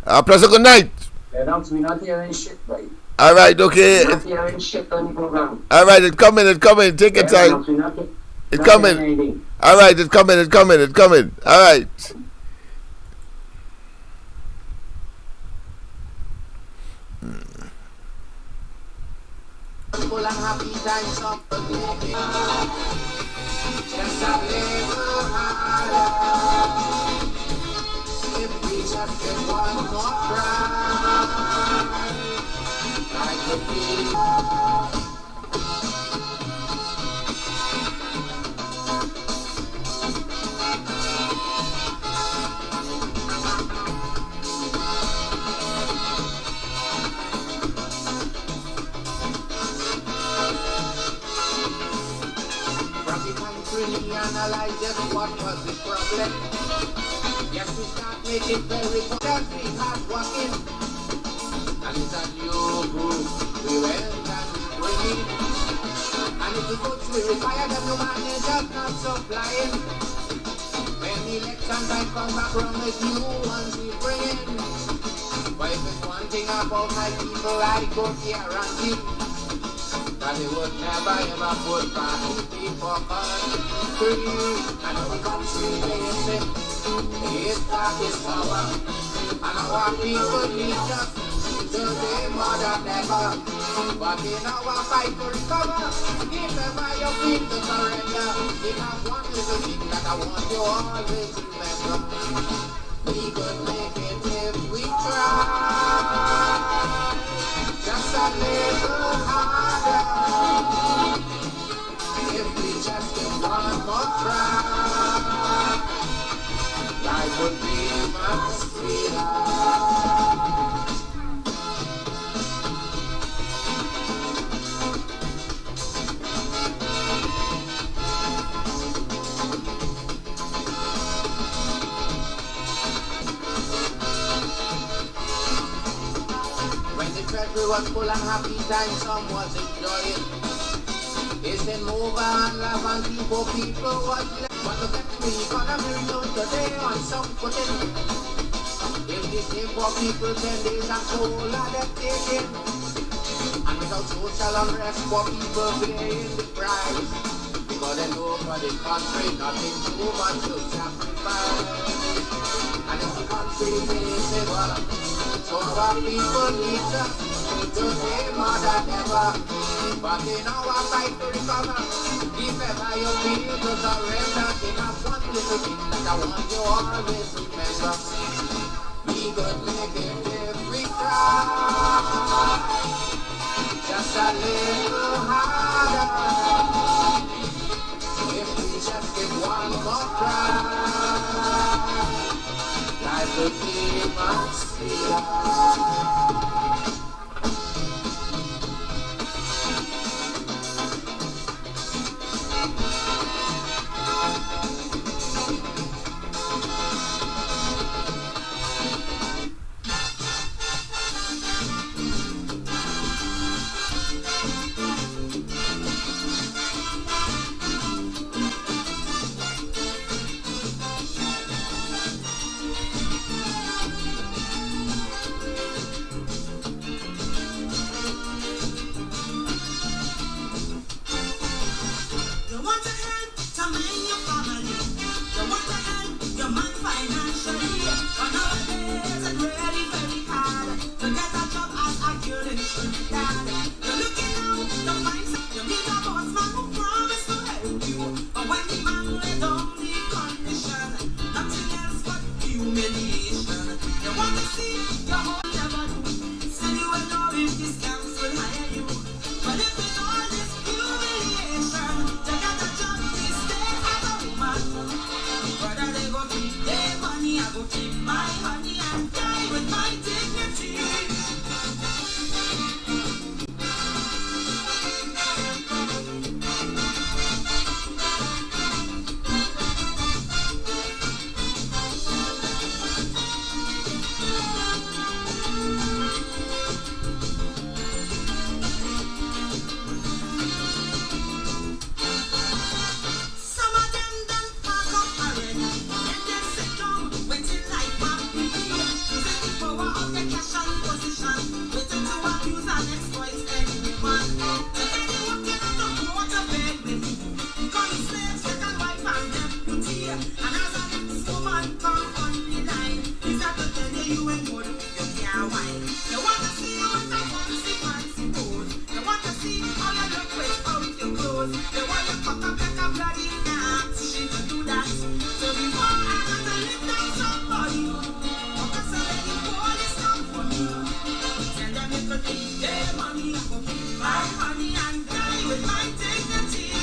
Pleasant good night. Lennox, we're not hearing shit, right? All right, okay. We're not hearing shit on the program. All right, it's coming. Take your time. It's coming. All right, it's coming. All right. Full and happy times of the day. Just a little harder. If we just get one more try, I could be. Analyze just what was the problem. Yes, we start making very important. We hard working, and it's a new group. We went and we bring it. And if the votes we require, them no man is just not supplying. When election time comes back from the new ones we bring in. But if it's one thing about my people, I go guarantee that they would never ever put back the people country. And our country basic is that is power. And our people need us today more than ever. But in our fight to recover, if ever you feel to surrender, we have one little thing that I want you always remember. We could make it if we try. Just a little harder. If we just get one more try, life would be much sweeter. Treasury was full and happy time, some was enjoying. It's been over and love and people was left. But look at the economy return today on some footing. If this day for people 10 days and cold are they taking. And without social unrest for people paying the price. Because they know for the country nothing too much to sacrifice. And if the country pays it well, so our people need us today more than ever. But in our fight to recover, if ever you feel to surrender, in a one little thing that I want you always remember. We could make it if we try. Just a little harder. If we just give one more try, life would be much sweeter. Yeah, money, my money and die with my dignity.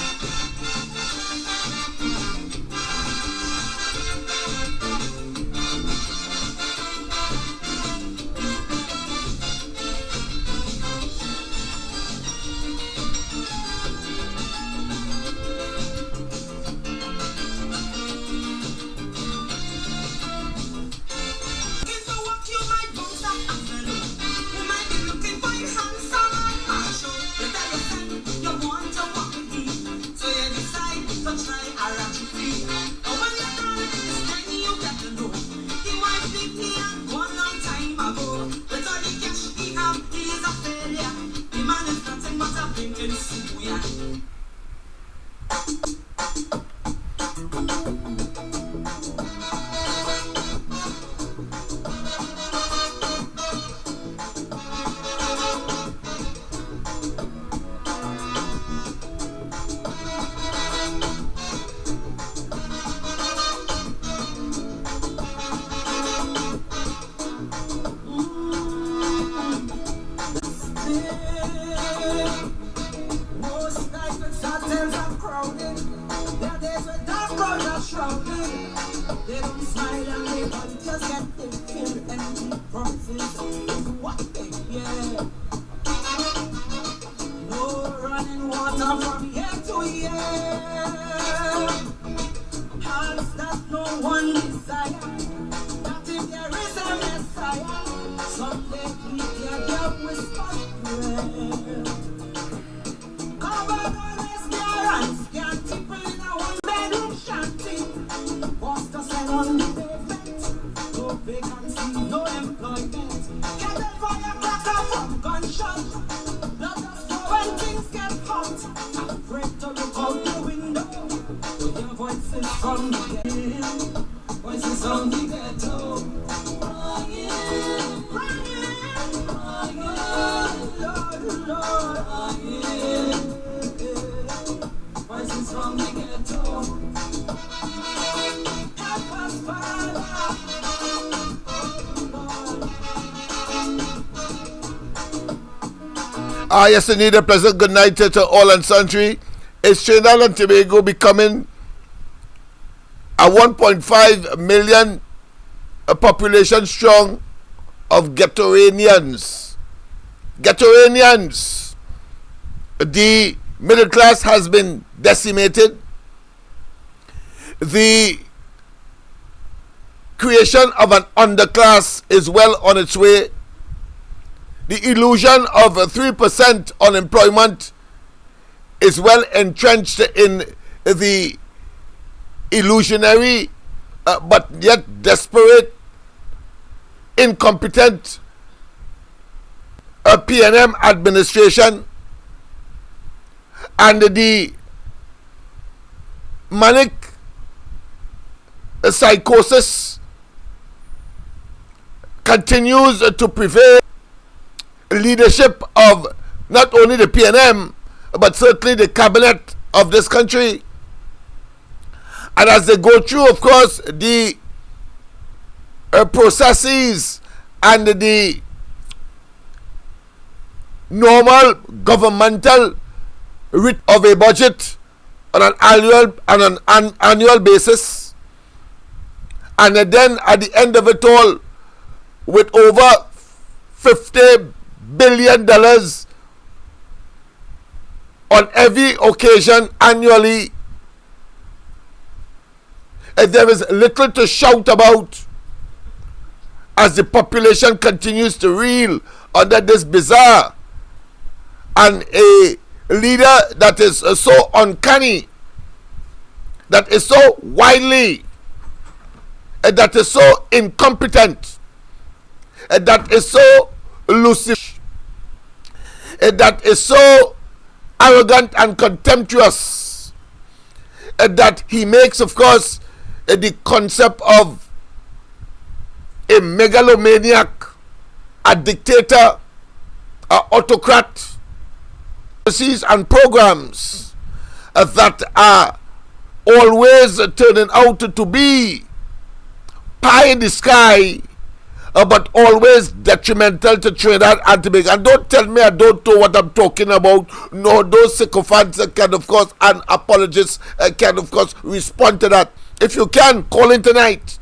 They don't smile and they don't just get them feel empty promises is what they hear. No running water from year to year. Hearts that no one desire. That if there is a Messiah, someday he hear their whispered prayer. Covered on his gear and scanty, pulling a one-bedroom shanty. Foster cell on the pavement, no vacancy, no employment. Get a firecracker from gunshot. Let us know when things get hot. Afraid to look out the window to hear voices from the ghetto. Voices from the ghetto. Crying, crying, crying, Lord, Lord, crying. Voices from the ghetto. Yes, indeed, a pleasant good night to all and sundry. Is Trinidad and Tobago becoming a 1.5 million population strong of Ghettoanians? Ghettoanians. The middle class has been decimated. The creation of an underclass is well on its way. The illusion of 3% unemployment is well entrenched in the illusionary but yet desperate, incompetent PNM administration, and the manic psychosis continues to prevail. Leadership of not only the PNM but certainly the cabinet of this country, and as they go through, of course, the processes and the normal governmental writ of a budget on an annual basis, and then at the end of it all, with over $50 billion on every occasion annually, there is little to shout about as the population continues to reel under this bizarre and a leader that is so uncanny, that is so wily, that is so incompetent, that is so elusive, that is so arrogant and contemptuous, that he makes, of course, the concept of a megalomaniac, a dictator, an autocrat, policies and programs that are always turning out to be pie in the sky, but always detrimental to Trinidad and Tobago. And don't tell me I don't know what I'm talking about. No, those sycophants can, of course, and apologists can, of course, respond to that. If you can, call in tonight.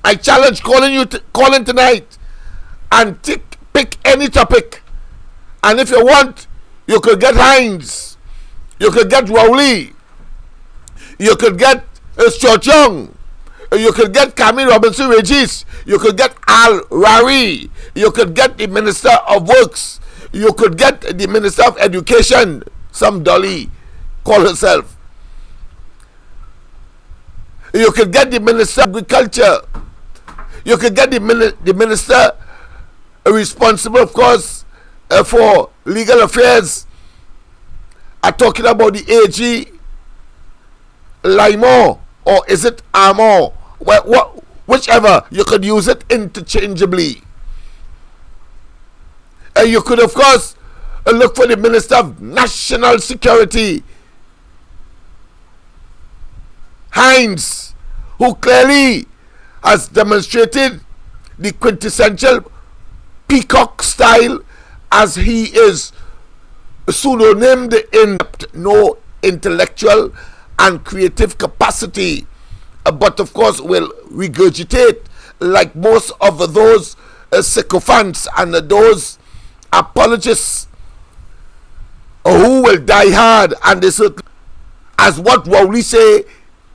I challenge call in tonight and pick any topic. And if you want, you could get Hines, you could get Rowley, you could get Stuart Young, you could get Camille Robinson Regis, you could get Al Rari, you could get the Minister of Works, you could get the Minister of Education, some dolly call herself, you could get the Minister of Agriculture, you could get the Minister responsible, of course, for legal affairs. I'm talking about the AG Limo, or is it Armour? Whichever, you could use it interchangeably. You could, of course, look for the Minister of National Security, Hines, who clearly has demonstrated the quintessential peacock style, as he is pseudonymed in no intellectual and creative capacity, but of course will regurgitate like most of those sycophants and those apologists who will die hard, and this, as what Rowley say,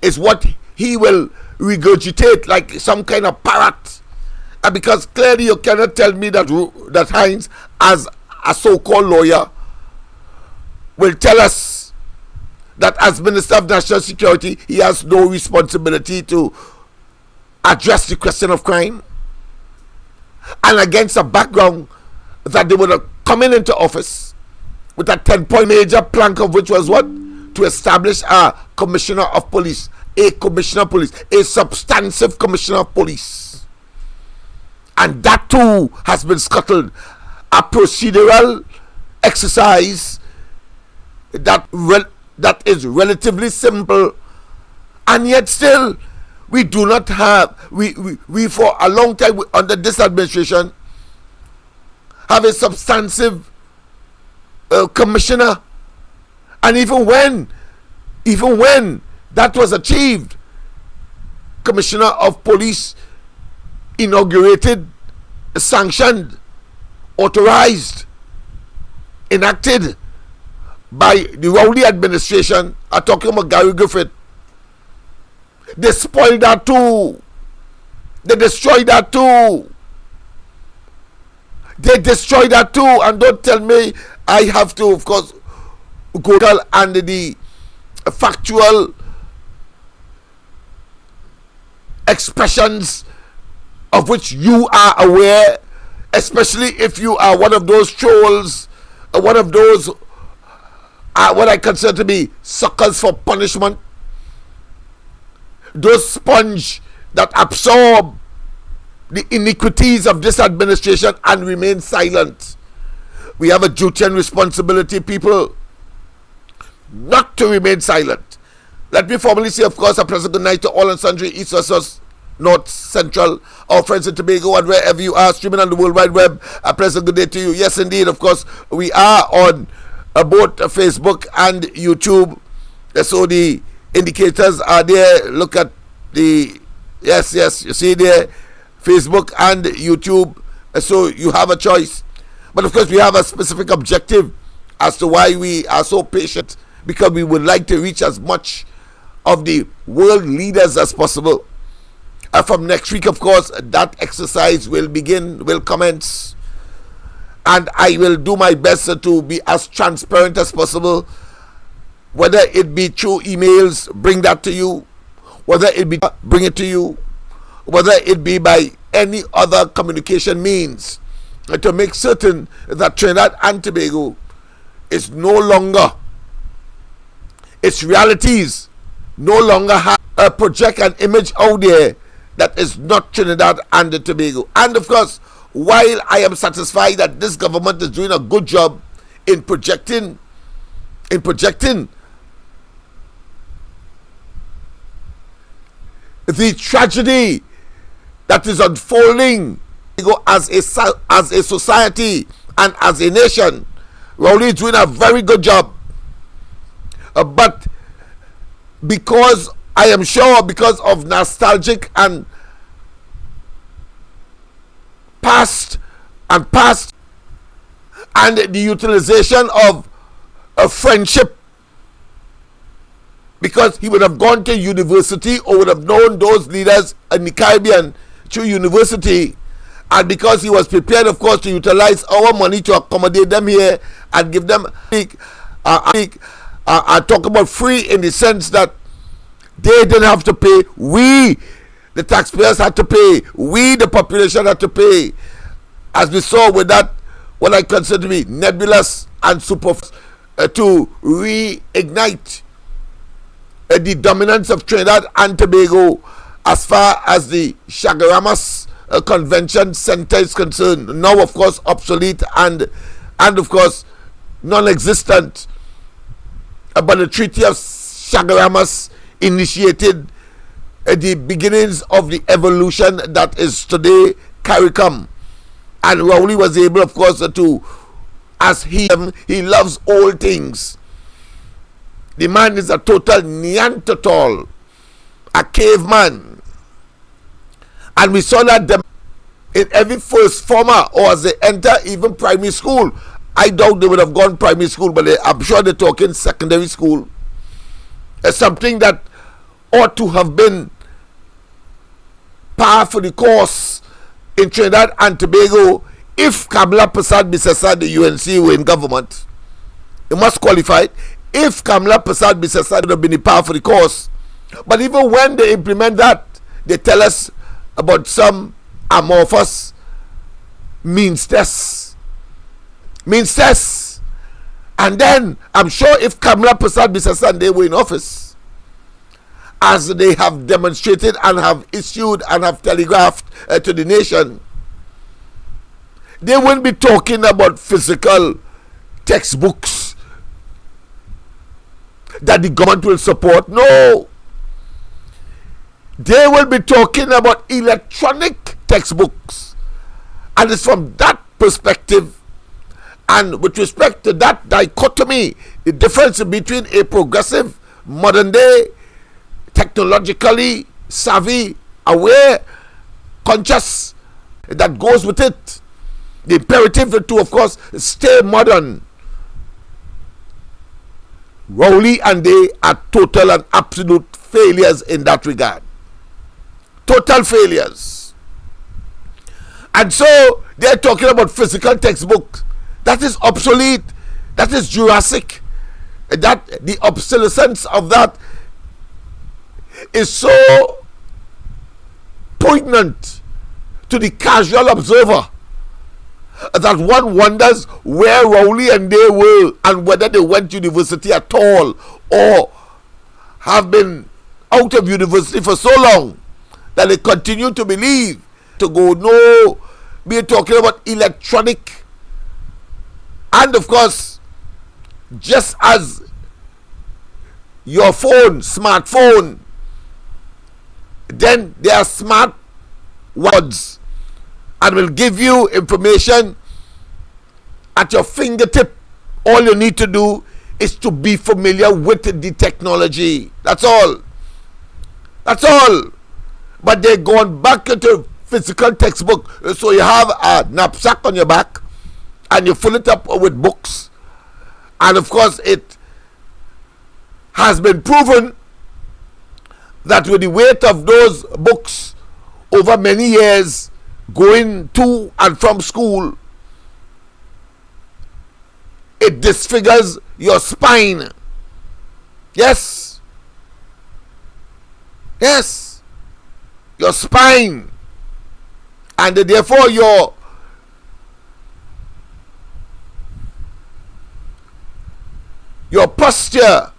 is what he will regurgitate like some kind of parrot. And because clearly you cannot tell me that Hines, as a so-called lawyer, will tell us that as Minister of National Security he has no responsibility to address the question of crime, and against a background that they would have come into office with a 10-point major plank of which was what? To establish a commissioner of police, a substantive commissioner of police. And that too has been scuttled. A procedural exercise that is relatively simple, and yet still we do not have, we for a long time under this administration have a substantive commissioner. And even when that was achieved, Commissioner of Police inaugurated, sanctioned, authorized, enacted by the Rowley administration. I'm talking about Gary Griffith. They spoiled that too. They destroyed that too. And don't tell me I have to, of course, go under the factual expressions of which you are aware, especially if you are one of those trolls, one of those what I consider to be suckers for punishment, those sponge that absorb the iniquities of this administration and remain silent. We have a duty and responsibility, people, not to remain silent. Let me formally say, of course, a pleasant good night to all and sundry, east, west, north, central, our friends in Tobago, and wherever you are streaming on the World Wide Web. A pleasant good day to you. Yes, indeed, of course, we are on both Facebook and YouTube, so the indicators are there. Look at the yes, you see there, Facebook and YouTube, so you have a choice. But of course we have a specific objective as to why we are so patient, because we would like to reach as much of the world leaders as possible. From next week, of course, that exercise will commence, and I will do my best to be as transparent as possible, whether it be through emails, bring that to you, whether it be bring it to you, whether it be by any other communication means, to make certain that Trinidad and Tobago is no longer, its realities no longer have project an image out there that is not Trinidad and Tobago. And of course, while I am satisfied that this government is doing a good job in projecting the tragedy that is unfolding as a society and as a nation, Rowley is doing a very good job. But because I am sure because of nostalgic and past and the utilization of a friendship, because he would have gone to university or would have known those leaders in the Caribbean through university, and because he was prepared, of course, to utilize our money to accommodate them here and give them I talk about free in the sense that they didn't have to pay. We, the taxpayers, had to pay. We, the population, had to pay. As we saw with that, what I consider to be nebulous and superfluous, to reignite the dominance of Trinidad and Tobago as far as the Chaguaramas Convention Center is concerned. Now, of course, obsolete and of course, non-existent. But the Treaty of Chaguaramas initiated the beginnings of the evolution that is today CARICOM. And Rowley was able, of course, to, as he loves all things. The man is a total Neanderthal, a caveman. And we saw that in every first former, or as they enter even primary school. I doubt they would have gone primary school, but I'm sure they're talking secondary school. It's something that ought to have been par for the course in Trinidad and Tobago if Kamala Prasad Bisesa, the UNC, were in government. It must qualify. If Kamala Prasad Bisesa would have been the par for the course. But even when they implement that, they tell us about some amorphous means tests. And then I'm sure if Kamala Prasad Bisesa and they were in office, as they have demonstrated and have issued and have telegraphed to the nation, they won't be talking about physical textbooks that the government will support. No, they will be talking about electronic textbooks. And it's from that perspective, and with respect to that dichotomy, the difference between a progressive, modern day, technologically savvy, aware, conscious, that goes with it, the imperative to, of course, stay modern. Rowley and they are total and absolute failures in that regard. Total failures. And so they're talking about physical textbooks. That is obsolete. That is Jurassic. That the obsolescence of that is so poignant to the casual observer that one wonders where Rowley and they were and whether they went to university at all or have been out of university for so long that they continue to believe to go. No, we're talking about electronic. And of course, just as your phone, smartphone, then there are smart words and will give you information at your fingertip. All you need to do is to be familiar with the technology. That's all. That's all. But they're going back into physical textbook. So you have a knapsack on your back and you fill it up with books. And of course, it has been proven that with the weight of those books over many years going to and from school, it disfigures your spine. Yes. Yes. Your spine. And therefore your posture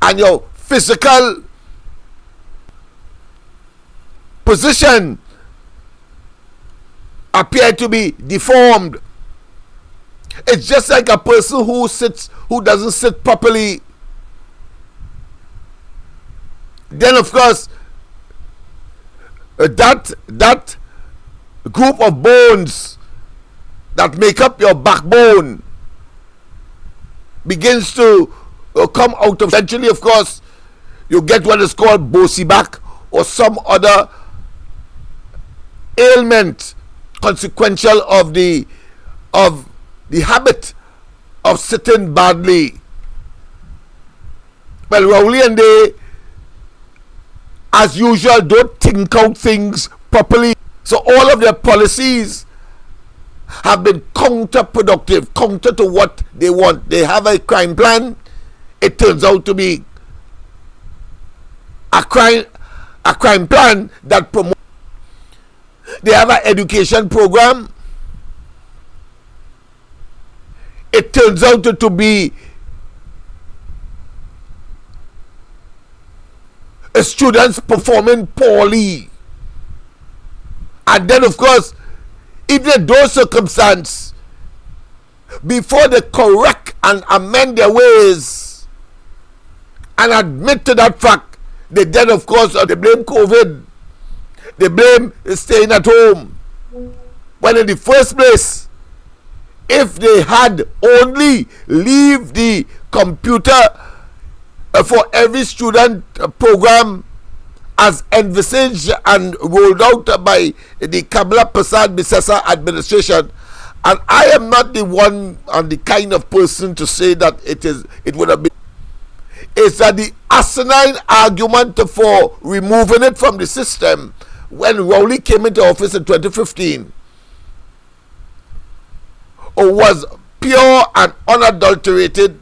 and your physical position appear to be deformed. It's just like a person who doesn't sit properly. Then of course that group of bones that make up your backbone begins to come out of, eventually, of course, you get what is called bossy back or some other ailment consequential of the habit of sitting badly. Well, Rowley and they, as usual, don't think out things properly. So all of their policies have been counterproductive, counter to what they want. They have a crime plan. It turns out to be a crime plan that promotes. They have an education program. It turns out to be students performing poorly. And then, of course, even in those circumstances, before they correct and amend their ways and admit to that fact, they then, of course, they blame COVID. They blame staying at home. When in the first place, if they had only leave the computer for every student program as envisaged and rolled out by the Kamala Prasad Bisesa administration, and I am not the one and the kind of person to say that it would have been. It's that the asinine argument for removing it from the system when Rowley came into office in 2015 was pure and unadulterated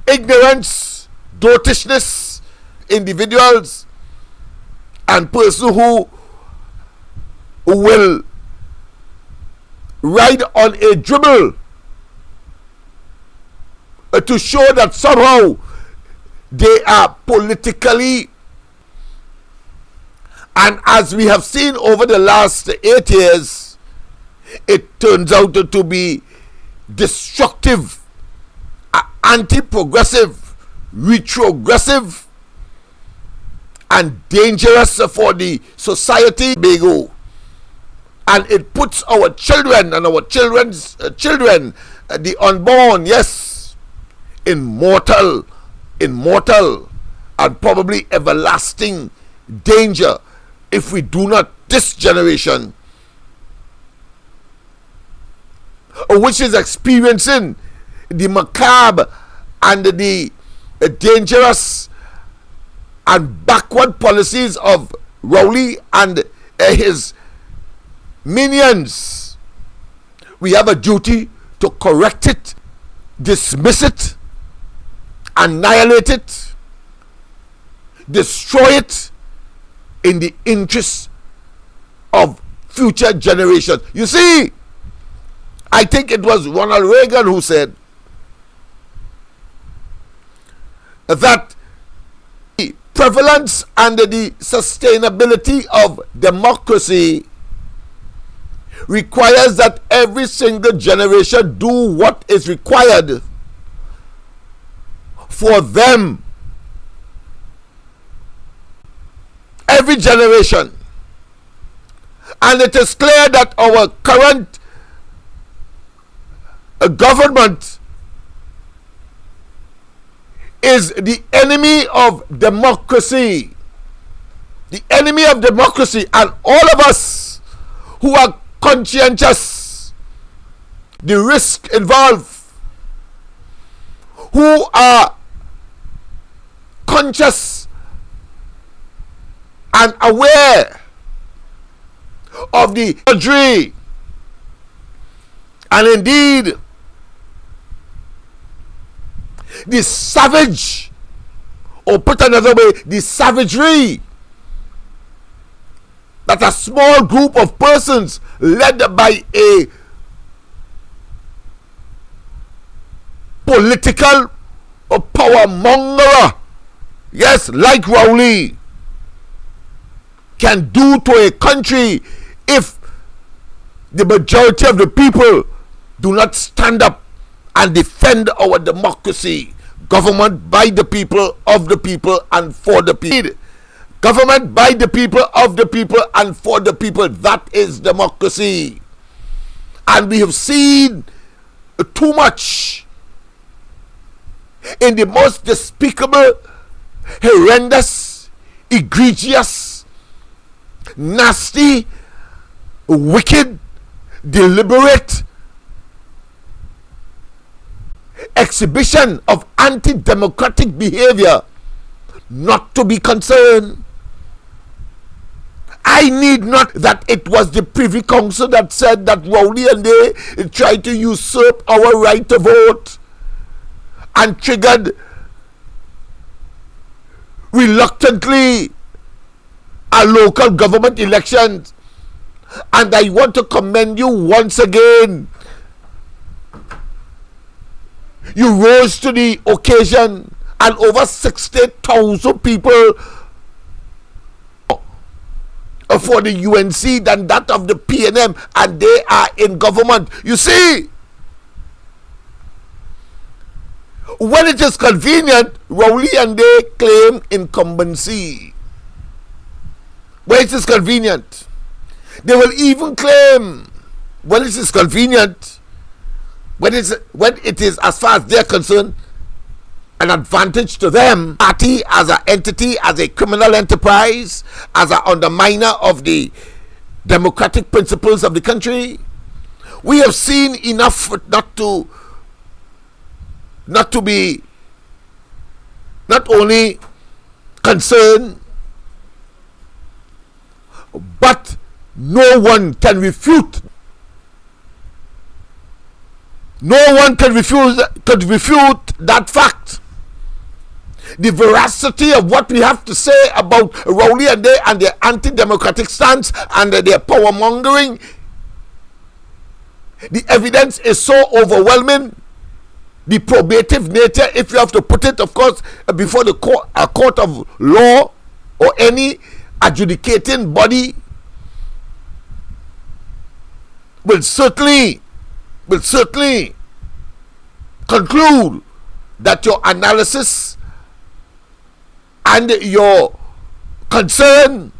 ignorance, dotishness, individuals and persons who will ride on a dribble to show that somehow they are politically, and as we have seen over the last 8 years, it turns out to be destructive, anti-progressive, retrogressive, and dangerous for the society. And it puts our children and our children's children, the unborn, yes, in mortal and probably everlasting danger if we do not, this generation, which is experiencing the macabre and the dangerous and backward policies of Rowley and his minions. We have a duty to correct it, dismiss it, annihilate it, destroy it in the interest of future generations. You see, I think it was Ronald Reagan who said that the prevalence and the sustainability of democracy requires that every single generation do what is required for them. Every generation. And it is clear that our current government is the enemy of democracy. The enemy of democracy. And all of us who are conscientious, the risk involved, who are conscious and aware of the injury and indeed the savage, or put another way, the savagery that a small group of persons led by a political power monger, yes, like Rowley, can do to a country if the majority of the people do not stand up and defend our democracy. Government by the people, of the people, and for the people. Government by the people, of the people, and for the people. That is democracy. And we have seen too much in the most despicable, horrendous, egregious, nasty, wicked, deliberate exhibition of anti-democratic behavior not to be concerned. I need not that it was the Privy Council that said that Rowley and they tried to usurp our right to vote and triggered reluctantly a local government election. And I want to commend you once again. You rose to the occasion, and over 60,000 people for the UNC than that of the PNM, and they are in government. You see, when it is convenient, Rowley and they claim incumbency. When it is convenient, they will even claim, when it is convenient, when it is, as far as they're concerned, an advantage to them, party as an entity, as a criminal enterprise, as an underminer of the democratic principles of the country. We have seen enough not to be not only concerned, but no one can refute. No one can refute that fact. The veracity of what we have to say about Rowley and they and their anti-democratic stance and their power mongering, the evidence is so overwhelming. The probative nature, if you have to put it, of course, before the a court of law or any adjudicating body, will certainly conclude that your analysis and your concern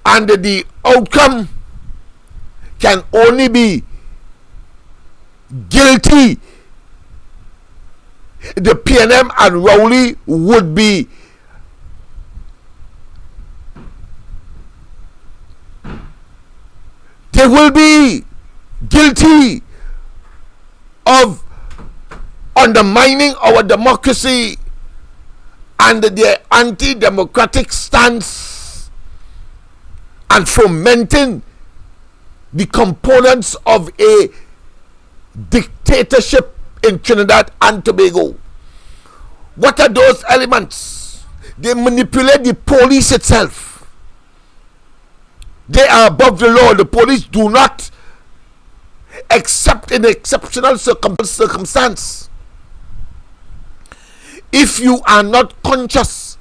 and the outcome can only be guilty. The PNM and Rowley would be guilty of undermining our democracy and their anti-democratic stance and fomenting the components of a dictatorship in Trinidad and Tobago. What are those elements? They manipulate the police itself. They are above the law. The police do not, except in exceptional circumstance. If you are not conscious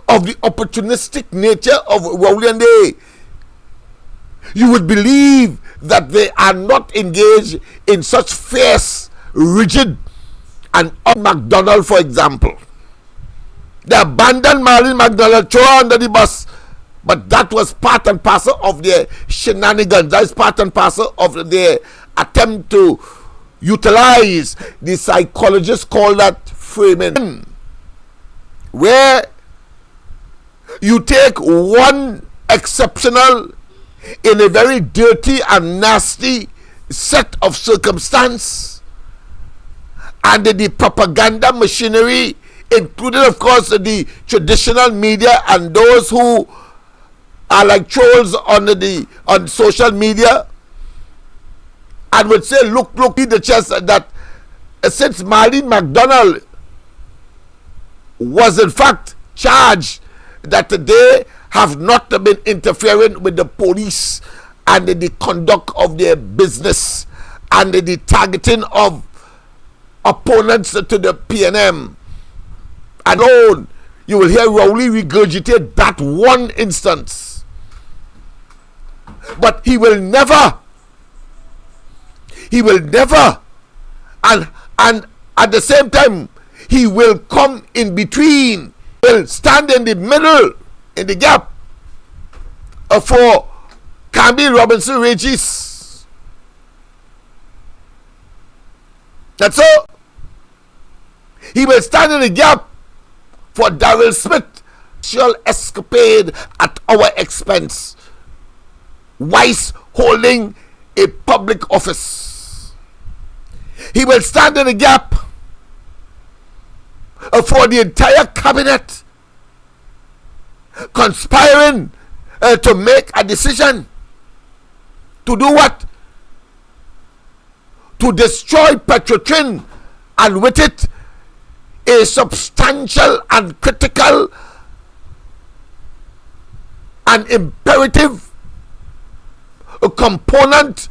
of the opportunistic nature of Rowley and they, you would believe that they are not engaged in such fierce, rigid, and McDonald, for example. They abandoned Marlene McDonald, throw her under the bus, but that was part and parcel of their shenanigans. That is part and parcel of their attempt to utilize, the psychologists call that framing, where you take one exceptional in a very dirty and nasty set of circumstance, and the propaganda machinery, including of course the traditional media and those who are like trolls on social media, and would say, look in the chest, that since Marlene McDonald was in fact charged, that they have not been interfering with the police and the conduct of their business and the targeting of opponents to the PNM. Alone, you will hear Rowley regurgitate that one instance. But he will never, and at the same time, he will come in between will stand in the middle, in the gap, for Camby Robinson Regis. That's all. He will stand in the gap for Daryl Smith, sexual escapade at our expense, whilst holding a public office. He will stand in the gap for the entire cabinet conspiring to make a decision to do what? To destroy Petrotrin, and with it a substantial and critical and imperative component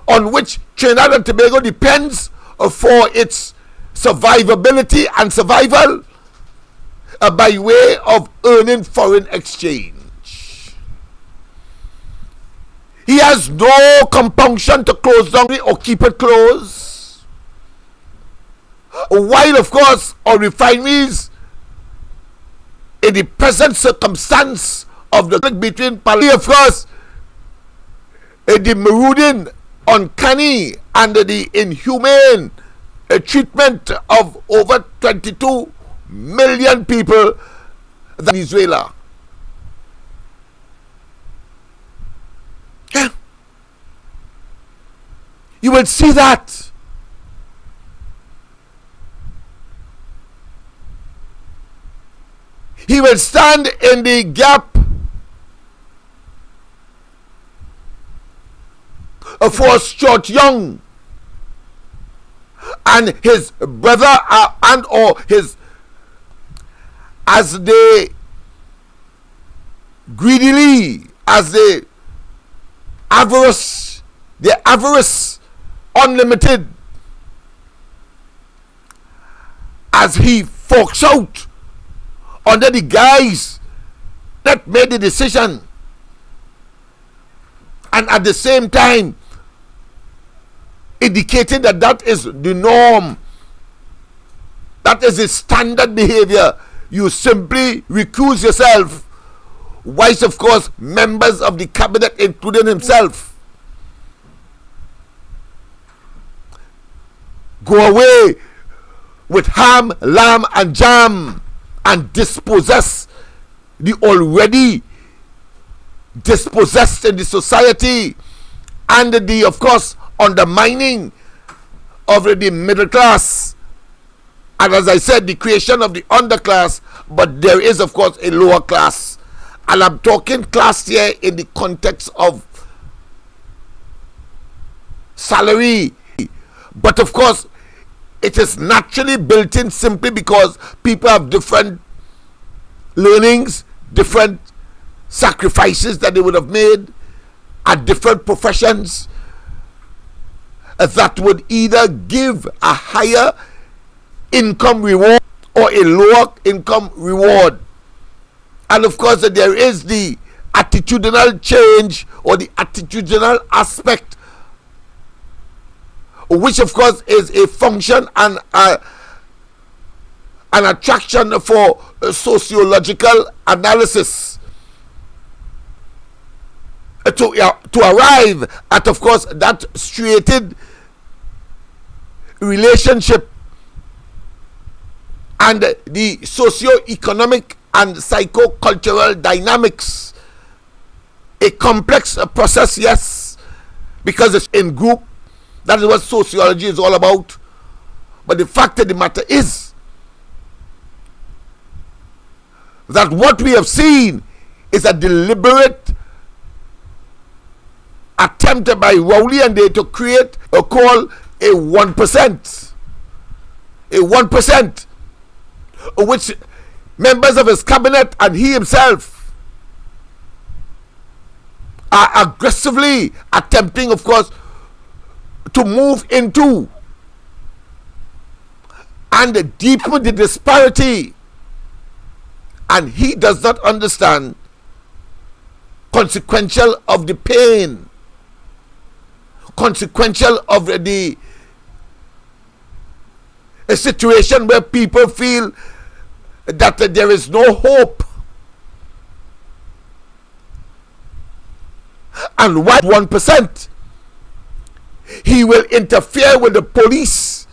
on which Trinidad and Tobago depends for its survivability and survival by way of earning foreign exchange. He has no compunction to close down or keep it closed, while of course our refineries, in the present circumstance of the conflict between Palestine, of course, the marauding, uncanny and the inhumane treatment of over 22 million people in Venezuela. Yeah. You will see that. He will stand in the gap for Stuart Young and his brother and or his, as they greedily, as they avarice unlimited, as he forks out under the guise that made the decision, and at the same time indicating that that is the norm, that is the standard behavior. You simply recuse yourself, whilst of course members of the cabinet, including himself, go away with ham, lamb and jam and dispossess the already dispossessed in the society, and the of course undermining of the middle class, and as I said, the creation of the underclass. But there is of course a lower class, and I'm talking class here in the context of salary, but of course it is naturally built in simply because people have different learnings, different sacrifices that they would have made at different professions, that would either give a higher income reward or a lower income reward. And of course there is the attitudinal change or the attitudinal aspect, which of course is a function and an attraction for sociological analysis to arrive at of course that striated relationship and the socio-economic and psycho-cultural dynamics. A complex process, yes, because it's in group. That is what sociology is all about. But the fact of the matter is that what we have seen is a deliberate attempt by Rowley and they to create a call a 1%. A 1%, which members of his cabinet and he himself are aggressively attempting, of course, to move into and deepen the disparity. And he does not understand consequential of the pain, consequential of the a situation where people feel that there is no hope. And why 1%? He will interfere with the police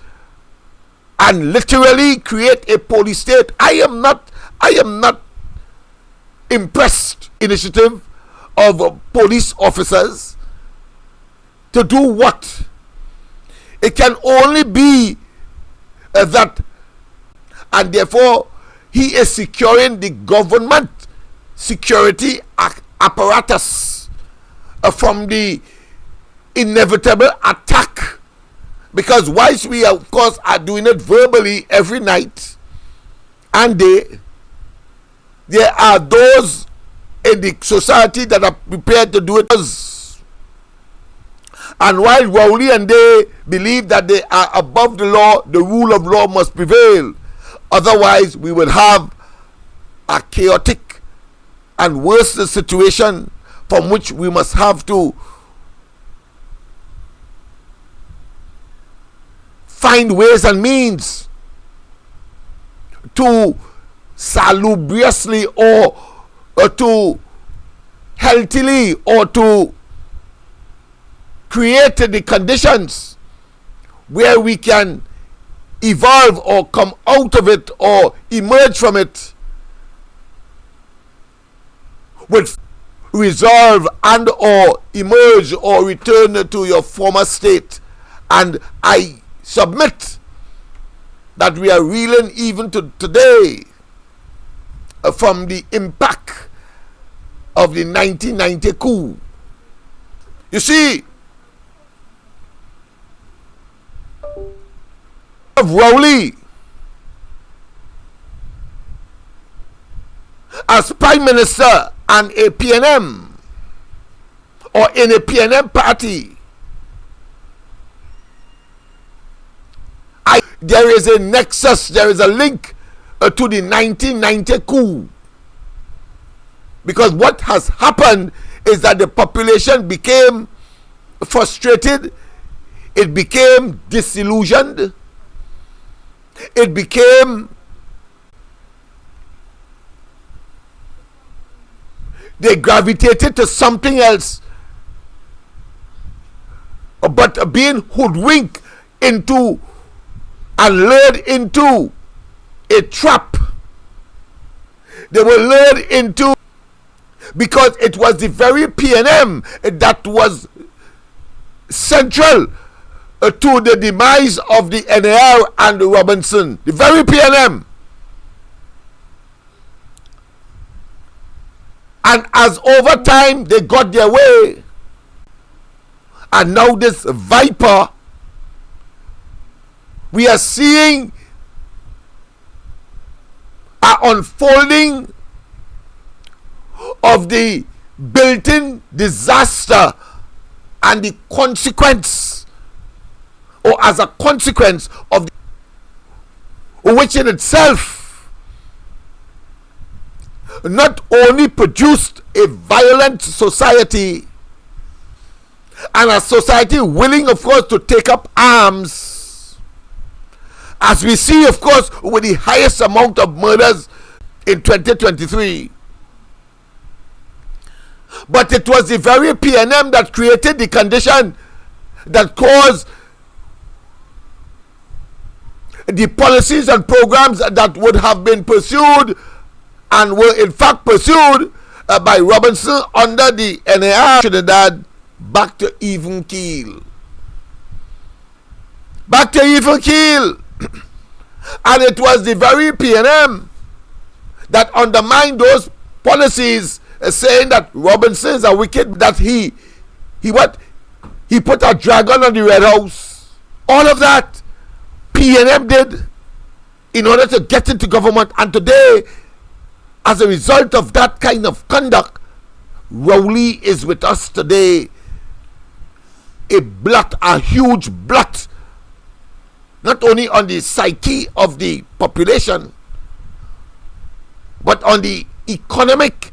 and literally create a police state. I am not impressed initiative of police officers to do what? It can only be that, and therefore he is securing the government security apparatus from the inevitable attack, because whilst we of course are doing it verbally every night and day, there are those in the society that are prepared to do it. And while Rowley and they believe that they are above the law, the rule of law must prevail. Otherwise, we will have a chaotic and worse situation from which we must have to find ways and means to salubriously or to healthily or to create the conditions where we can evolve or come out of it or emerge from it with resolve and or emerge or return to your former state. And I submit that we are reeling even to today from the impact of the 1990 coup. You see, of Rowley as Prime Minister and a PNM or in a PNM party, there is a nexus, there is a link to the 1990 coup, because what has happened is that the population became frustrated, it became disillusioned, it became, they gravitated to something else, but being hoodwinked into and lured into a trap. They were lured into, because it was the very PNM that was central to the demise of the NAR and Robinson. The very PNM. And as over time they got their way, and now this viper, we are seeing an unfolding of the built-in disaster and the consequence, or as a consequence of which in itself not only produced a violent society and a society willing of course to take up arms, as we see of course with the highest amount of murders in 2023, but it was the very PNM that created the condition that caused the policies and programs that would have been pursued and were in fact pursued by Robinson under the NAR Trinidad back to even keel. Back to even keel. And it was the very PNM that undermined those policies, saying that Robinsons are wicked, that he put a dragon on the Red House. All of that PNM did in order to get into government. And today, as a result of that kind of conduct, Rowley is with us today. A blot, a huge blot, not only on the psyche of the population, but on the economic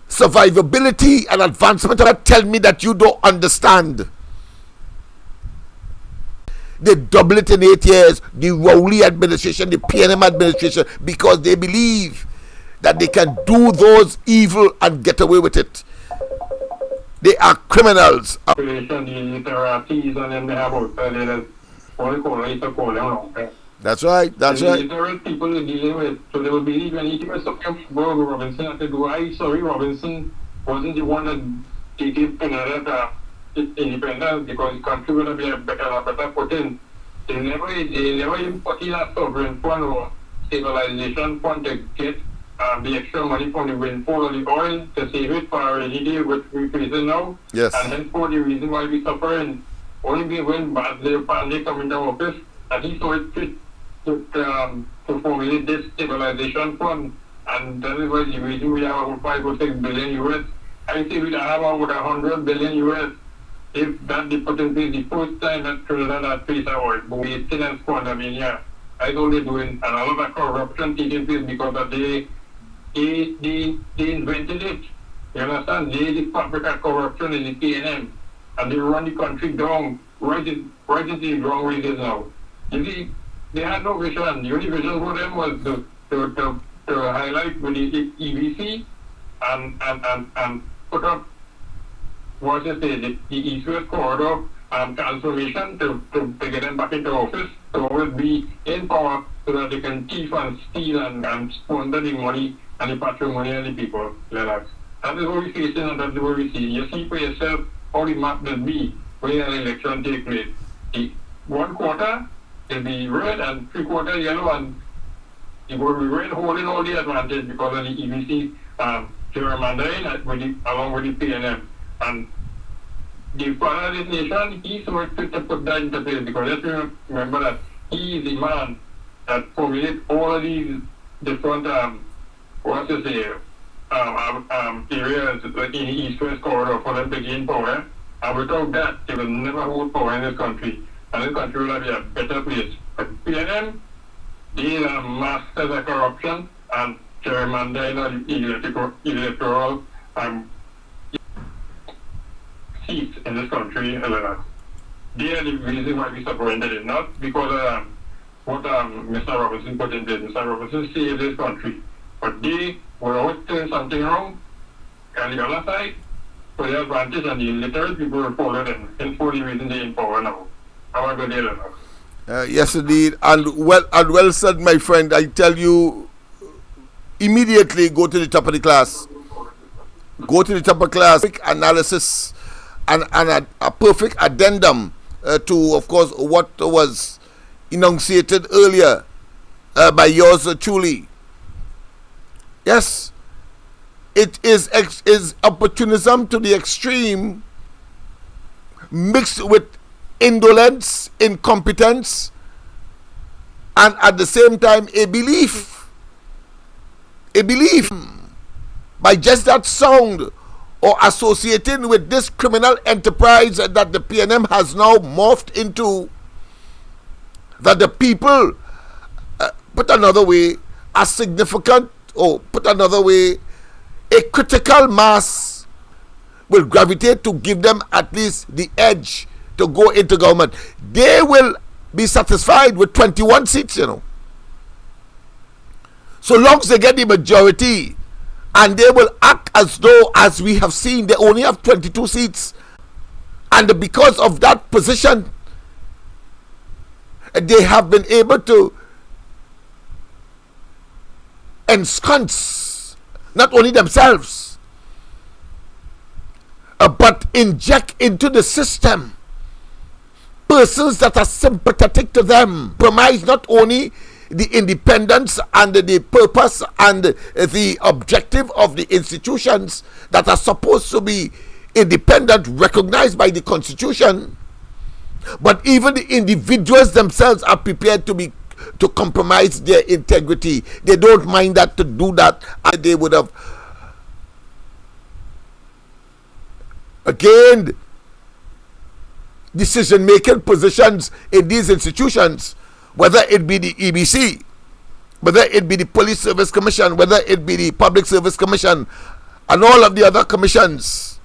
survivability and advancement. Tell me that you don't understand. they double it in 8 years. The Rowley administration, the PNM administration, because they believe that they can do those evil and get away with it. They are criminals. That's right. That's right. Literate people are dealing with, so they will believe anything was something Robinson had to do. Sorry, Robinson wasn't the one that gave Canada independence because the country would have been a better footing. They never even put in a sovereign fund or stabilization fund to get the extra money from the windfall of the oil to save it for a rainy day, which we're facing now. Yes. And henceforth, the reason why we suffering only when bad Labour Party come into office, and he saw it fit to formulate this stabilization fund, and that is why the reason we have about 5 or 6 billion US. I say we have about 100 billion US if that they put in place the first time that Trinidad had faced our wasting and squandering. Yeah, I know they're doing, and a lot of corruption taking place because of they invented it. You understand? They the fabricate corruption in the PNM, and they run the country down right into the wrong way it is now. You see, they had no vision. The only vision for them was to highlight with the EBC and put up, what you say, the East-West corridor transformation to get them back into office, to always be in power so that they can thief and steal and squander the money and the patrimony of the people. Lennox. That is what we're facing and that's what we see. You see for yourself how the map will be when an election takes place. The 1 quarter will be red and 3/4 yellow, and it will be red holding all the advantage because of the EBC gerrymandering along with the PNM. And the father of this nation, he's so fit to put that into place because let's remember that he is the man that formulated all of these different areas like in the East-West corridor for them to gain power. And without that, they will never hold power in this country. And this country will be a better place. But PNM, they are masters of corruption and gerrymandering electoral seats in this country. They are the reason why we separated it, not because of what Mr. Robinson put in place. Mr. Robinson saved this country. But they were always doing something wrong, and the other side, for their advantage, and the illiterate people will follow them. And for the reason they're in power now. Have a good day, Lennox. Yes, indeed. And well said, my friend. I tell you, immediately go to the top of the class. Go to the top of class. Quick analysis and a perfect addendum to, of course, what was enunciated earlier by yours truly. Yes, it is opportunism to the extreme, mixed with indolence, incompetence, and at the same time a belief by just that sound or associating with this criminal enterprise that the PNM has now morphed into, that the people, put another way, are significant, or put another way, a critical mass will gravitate to give them at least the edge to go into government. They will be satisfied with 21 seats, so long as they get the majority, and they will act as though, as we have seen, they only have 22 seats, and because of that position, they have been able to ensconce not only themselves but inject into the system persons that are sympathetic to them, compromise not only the independence and the purpose and the objective of the institutions that are supposed to be independent, recognized by the Constitution, but even the individuals themselves are prepared to compromise their integrity. They don't mind that to do that, and they would have gained decision-making positions in these institutions, whether it be the EBC, whether it be the Police Service Commission, whether it be the Public Service Commission, and all of the other commissions.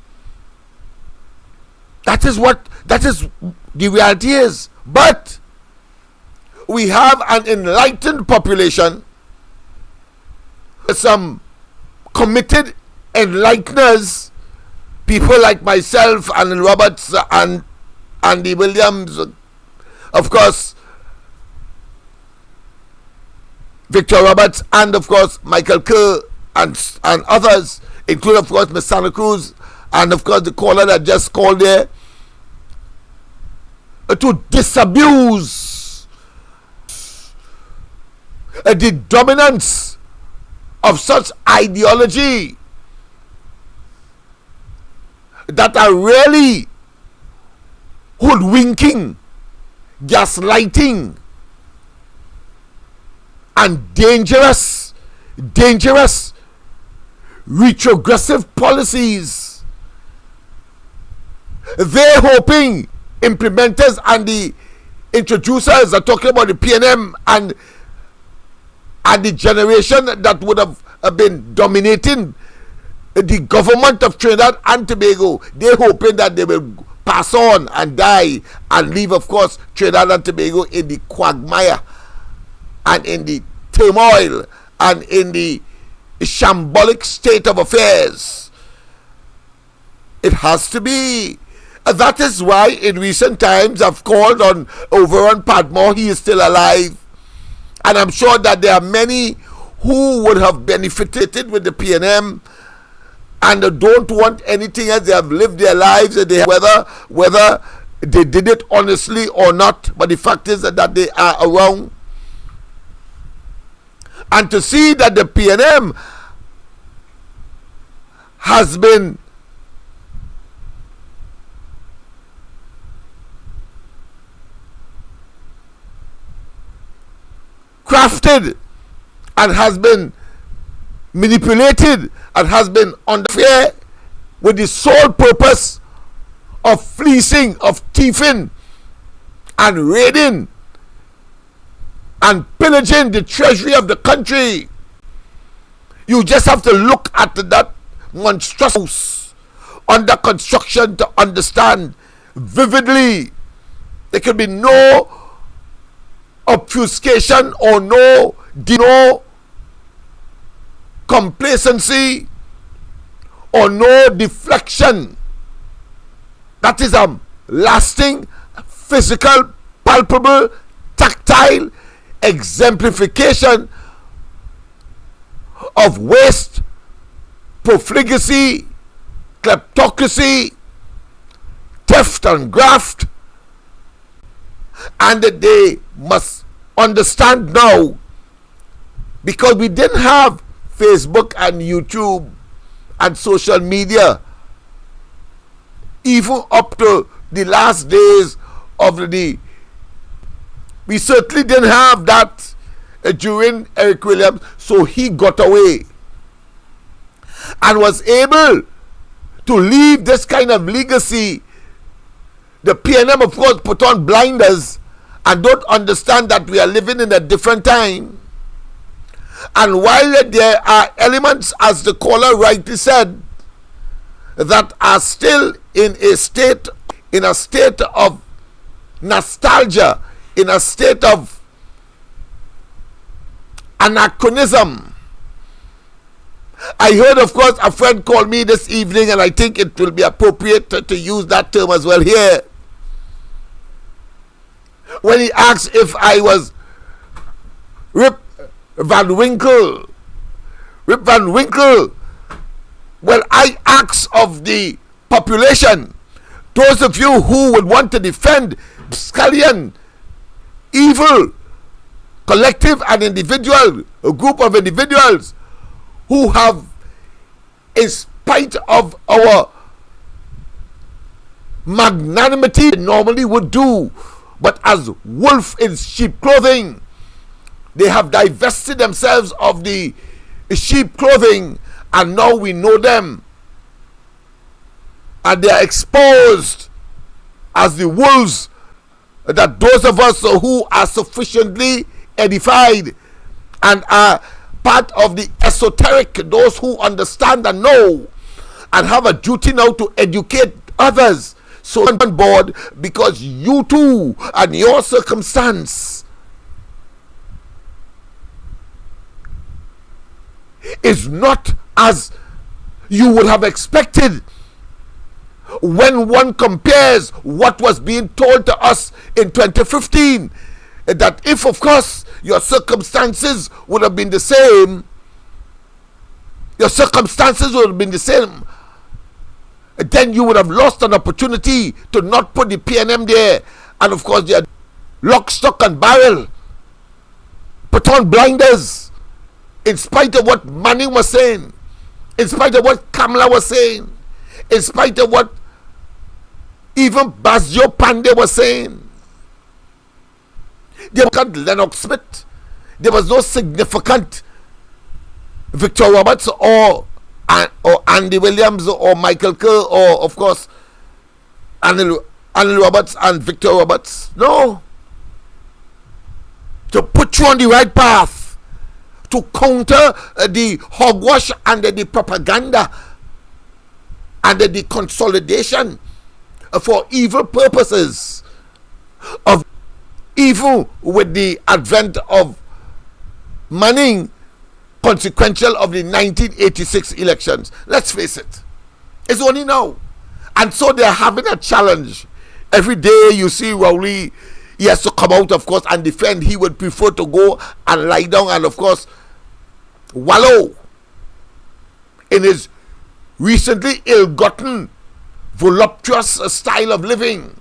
That is the reality is. But we have an enlightened population, some committed enlighteners, people like myself, Alan Roberts, and Andy Williams, of course, Victor Roberts, and of course Michael Kerr, and others, including of course Miss Santa Cruz, and of course the caller that just called there, to disabuse the dominance of such ideology that are really hoodwinking, gaslighting, and dangerous retrogressive policies. They're hoping implementers and the introducers are talking about the PNM and the generation that would have been dominating the government of Trinidad and Tobago. They're hoping that they will pass on and die and leave, of course, Trinidad and Tobago in the quagmire and in the turmoil and in the shambolic state of affairs. It has to be. That is why in recent times I've called on Overon Padmore. He is still alive, and I'm sure that there are many who would have benefited with the PNM and don't want anything else. They have lived their lives, and whether they did it honestly or not, but the fact is that they are around. And to see that the PNM has been crafted and has been manipulated and has been under fear with the sole purpose of fleecing, of thieving and raiding and pillaging the treasury of the country. You just have to look at that monstrous house under construction to understand vividly. There can be no obfuscation or no complacency or no deflection. That is a lasting, physical, palpable, tactile exemplification of waste, profligacy, kleptocracy, theft and graft. And that they must understand now, because we didn't have Facebook and YouTube and social media even up to the last days of we certainly didn't have that during Eric Williams. So he got away and was able to leave this kind of legacy. The PNM, of course, put on blinders and don't understand that we are living in a different time. And while there are elements, as the caller rightly said, that are still in a state of nostalgia, in a state of anachronism. I heard, of course, a friend called me this evening, and I think it will be appropriate to use that term as well here, when he asked if I was Rip Van Winkle. Rip Van Winkle. Well, I ask of the population, those of you who would want to defend scullion, evil, collective and individual, a group of individuals who have, in spite of our magnanimity, normally would do, but as wolf in sheep clothing, they have divested themselves of the sheep clothing, and now we know them, and they are exposed as the wolves. That those of us who are sufficiently edified and are part of the esoteric, those who understand and know and have a duty now to educate others, so on board, because you too and your circumstance is not as you would have expected when one compares what was being told to us in 2015, that if of course your circumstances would have been the same, then you would have lost an opportunity to not put the PNM there, and of course they are lock, stock and barrel, put on blinders, in spite of what Manning was saying, in spite of what Kamala was saying, in spite of what even Basjo Pandey was saying. They cut Lennox Smith. There was no significant Victor Roberts or Andy Williams or Michael Kerr or of course Anil Roberts and Victor Roberts. No. To put you on the right path, to counter the hogwash and the propaganda and the consolidation for evil purposes of even with the advent of Manning, consequential of the 1986 elections. Let's face it, it's only now. And so they're having a challenge. Every day you see Rowley, he has to come out, of course, and defend. He would prefer to go and lie down and, of course, wallow in his recently ill-gotten, voluptuous style of living.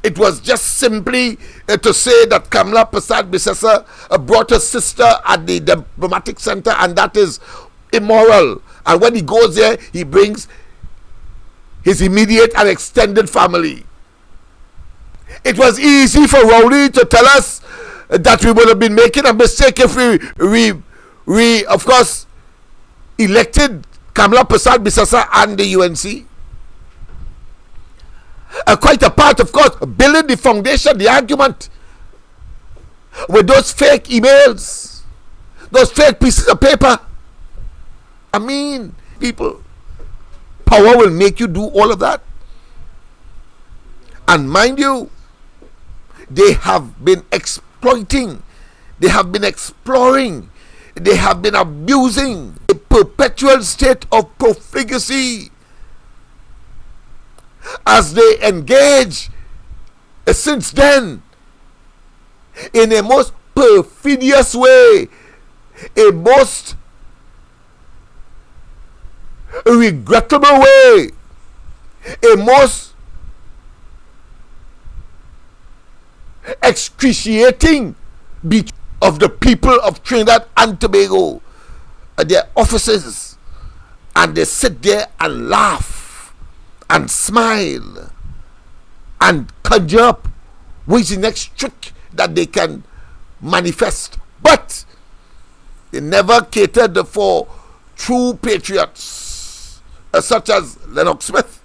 It was just simply to say that Kamala Persad-Bissessar brought her sister at the diplomatic center, and that is immoral. And when he goes there, he brings his immediate and extended family. It was easy for Rowley to tell us that we would have been making a mistake if we of course elected Kamala Persad-Bissessar and the UNC. Quite apart, of course, building the foundation, the argument with those fake emails, those fake pieces of paper. I mean, people, power will make you do all of that. And mind you, they have been exploiting, they have been exploring, they have been abusing a perpetual state of profligacy as they engage since then in a most perfidious way, a most regrettable way, a most excruciating beat of the people of Trinidad and Tobago at their offices, and they sit there and laugh and smile and conjure up which is the next trick that they can manifest. But they never catered for true patriots such as Lennox Smith,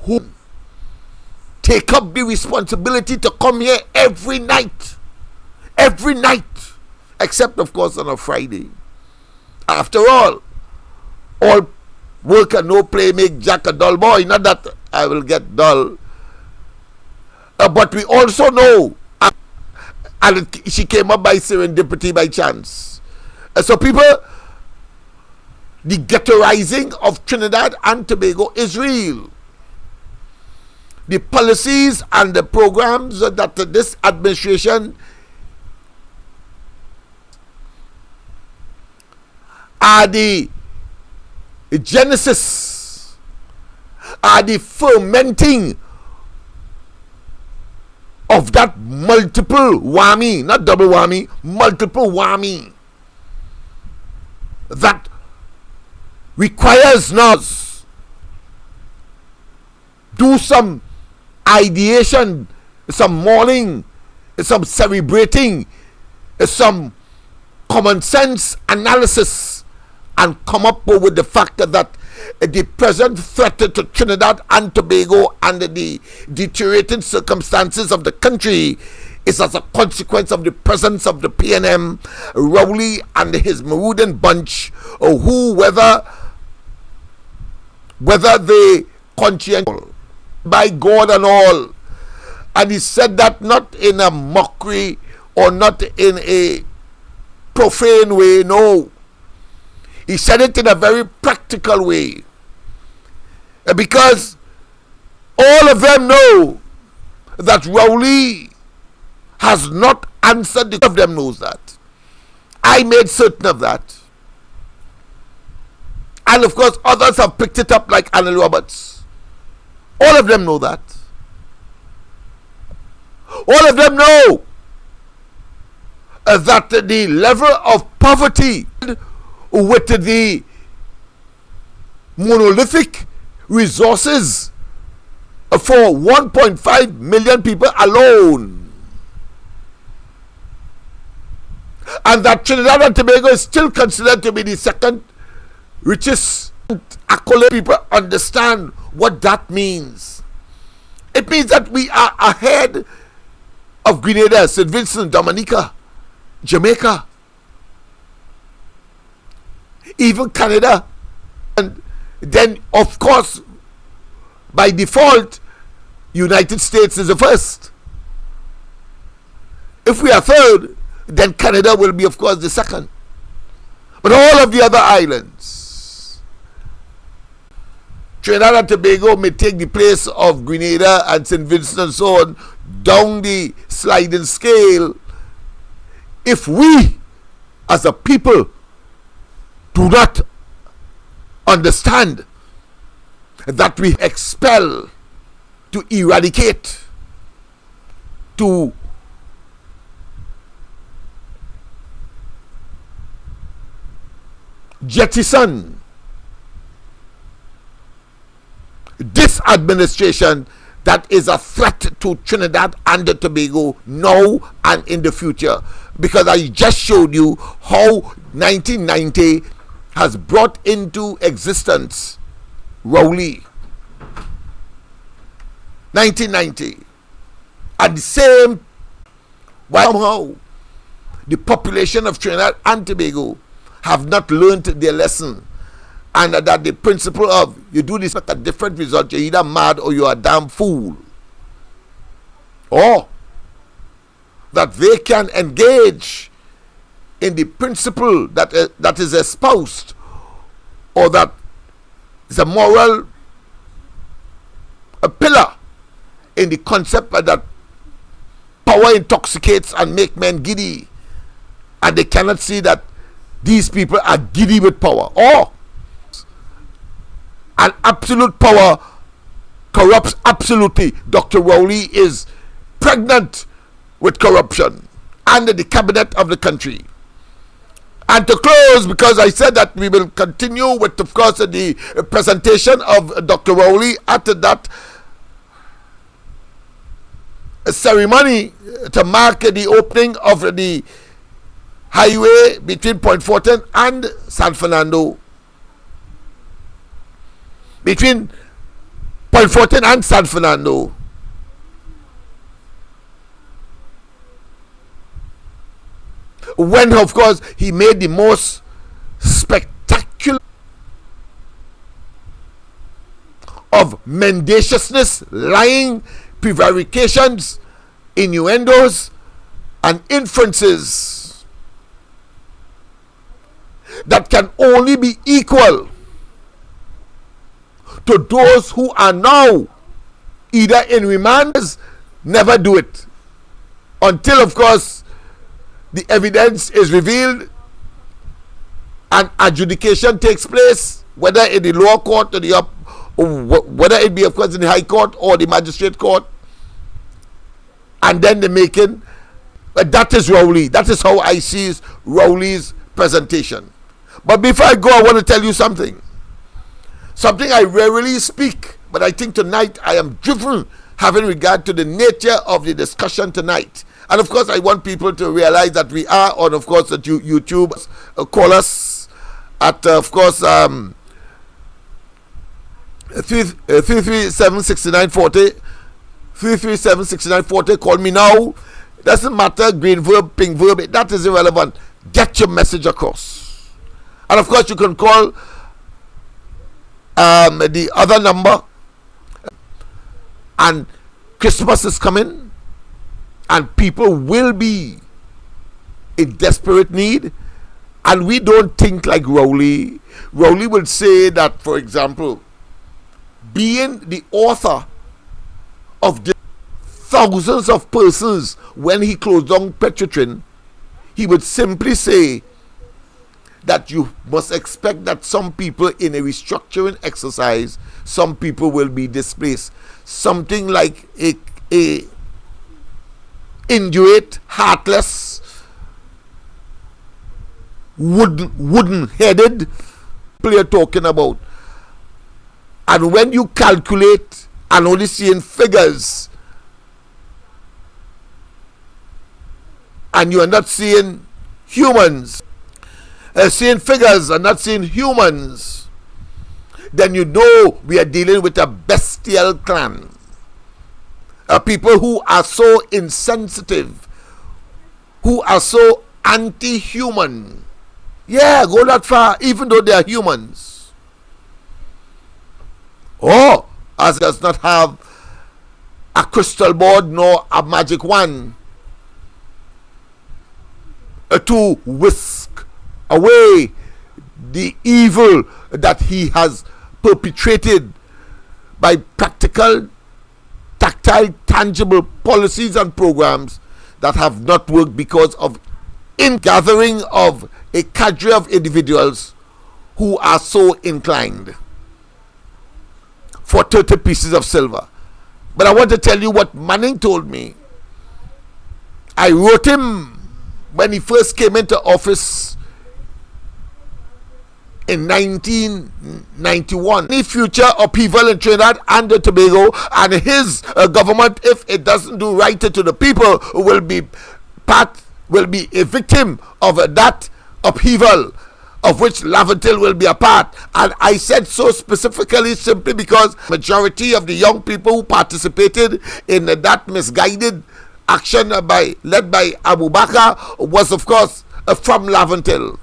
who take up the responsibility to come here every night, except of course on a Friday. After all work and no play make Jack a dull boy. Not that I will get dull, but we also know, and she came up by serendipity, by chance. So people, the ghettoizing of Trinidad and Tobago is real. The policies and the programs that this administration are the genesis, are the fermenting of that multiple whammy, not double whammy, multiple whammy that requires us do some ideation, some mourning, some celebrating, some common sense analysis, and come up with the fact that the present threat to Trinidad and Tobago and the deteriorating circumstances of the country is as a consequence of the presence of the PNM, Rowley and his Maroon bunch, who whether they conscientious by God and all. And he said that not in a mockery or not in a profane way, no. He said it in a very practical way. Because all of them know that Rowley has not answered. All of them knows that. I made certain of that. And of course, others have picked it up like Anna Roberts. All of them know that. All of them know that the level of poverty with the monolithic resources for 1.5 million people alone, and that Trinidad and Tobago is still considered to be the second richest accolade. People understand what that means. It means that we are ahead of Grenada, St. Vincent, Dominica, Jamaica, even Canada, and then of course by default United States is the first. If we are third, then Canada will be of course the second. But all of the other islands, Trinidad and Tobago may take the place of Grenada and St. Vincent and so on down the sliding scale if we as a people do not understand that we expel, to eradicate, to jettison this administration that is a threat to Trinidad and Tobago now and in the future. Because I just showed you how 1990 has brought into existence Rowley. 1990. At the same, somehow the population of Trinidad and Tobago have not learned their lesson, and that the principle of you do this, make a different result, you're either mad or you're a damn fool, or that they can engage in the principle that is espoused, or that is a moral pillar in the concept that power intoxicates and make men giddy, and they cannot see that these people are giddy with power, or an absolute power corrupts absolutely. Dr. Rowley is pregnant with corruption under the cabinet of the country. And to close, because I said that we will continue with, of course, the presentation of Dr. Rowley at that ceremony to mark the opening of the highway between Point Fortin and San Fernando. Between Point Fortin and San Fernando. When, of course, he made the most spectacular of mendaciousness, lying, prevarications, innuendos, and inferences that can only be equal to those who are now either in remand. Never do it until, of course, the evidence is revealed and adjudication takes place, whether in the lower court or whether it be, of course, in the high court or the magistrate court, and then the making. That is Rowley. That is how I see Rowley's presentation. But before I go, I want to tell you something. Something I rarely speak, but I think tonight I am driven having regard to the nature of the discussion tonight. And of course, I want people to realize that we are on, of course, that YouTube. Call us at, of course, 337-6940. 337-6940. Call me now. Doesn't matter, green verb, pink verb, that is irrelevant. Get your message across. And of course, you can call the other number. And Christmas is coming, and people will be in desperate need, and we don't think like Rowley. Rowley will say that, for example, being the author of the thousands of persons when he closed down Petrotrin, he would simply say that you must expect that some people in a restructuring exercise, some people will be displaced. Something like a indurate, heartless, wooden-headed player talking about. And when you calculate and only seeing figures, and you are not seeing humans, seeing figures and not seeing humans, then you know we are dealing with a bestial clan. People who are so insensitive, who are so anti-human. Yeah, go that far, even though they are humans. Or, as does not have a crystal board nor a magic wand to whisk away the evil that he has perpetrated by practical, tactile, tangible policies and programs that have not worked because of ingathering of a cadre of individuals who are so inclined for 30 pieces of silver. But I want to tell you what Manning told me. I wrote him when he first came into office in 1991. Any future upheaval in Trinidad and Tobago and his government, if it doesn't do right to the people, will be a victim of that upheaval, of which Laventille will be a part. And I said so specifically simply because majority of the young people who participated in that misguided action led by Abu Bakr was, of course, from Laventille.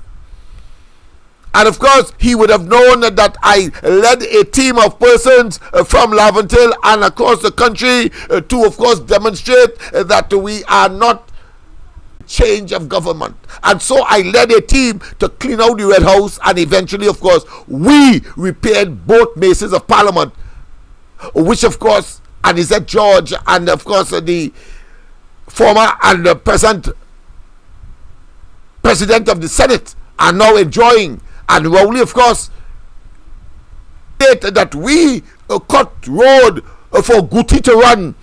And of course, he would have known that I led a team of persons from Laventille and across the country to, of course, demonstrate that we are not change of government. And so I led a team to clean out the Red House, and eventually, of course, we repaired both bases of Parliament, which, of course, Anizette George and, of course, the former and the present President of the Senate are now enjoying. And Rowley, of course, said that we cut road for Guti to run,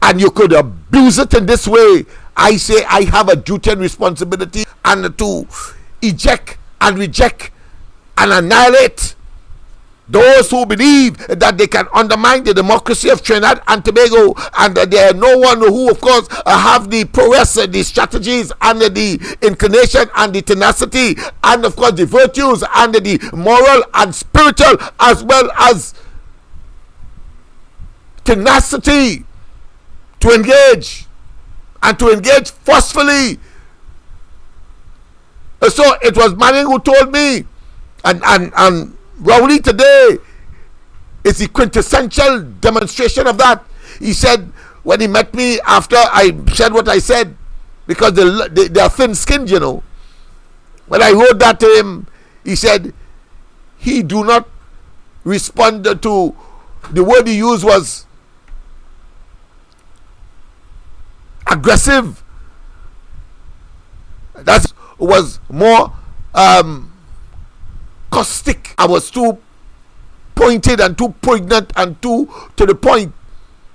and you could abuse it in this way. I say I have a duty and responsibility and to eject and reject and annihilate those who believe that they can undermine the democracy of Trinidad and Tobago, and there are no one who, of course, have the prowess, the strategies, and the inclination, and the tenacity, and of course the virtues, and the moral and spiritual, as well as tenacity to engage, and to engage forcefully. So it was Manning who told me, and Rowley today is the quintessential demonstration of that. He said when he met me after I said what I said, because they are thin-skinned, you know. When I wrote that to him, he said he do not respond to, the word he used was aggressive. That was more caustic. I was too pointed and too poignant and too to the point.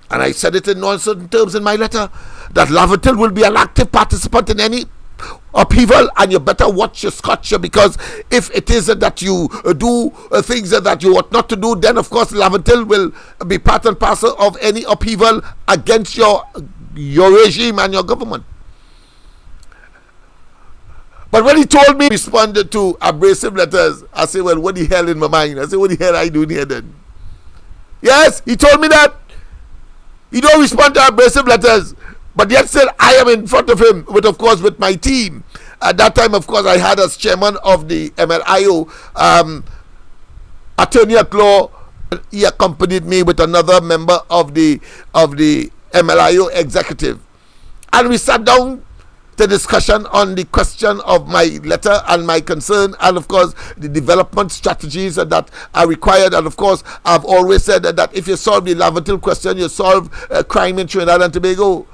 And I said it in non-certain terms in my letter, that Laventille will be an active participant in any upheaval, and you better watch your scotch, because if it is that you do things that you ought not to do, then of course Laventille will be part and parcel of any upheaval against your regime and your government. But when he told me, responded to abrasive letters, I said, well, what the hell in my mind? I said, what the hell I doing here then? Yes, he told me that. He don't respond to abrasive letters, but yet still I am in front of him, with, of course, with my team. At that time, of course, I had as chairman of the MLIO, Attorney at Law. He accompanied me with another member of the MLIO executive. And we sat down the discussion on the question of my letter and my concern, and of course the development strategies that are required. And of course I've always said that if you solve the Lavatil question, you solve crime in Trinidad and Tobago.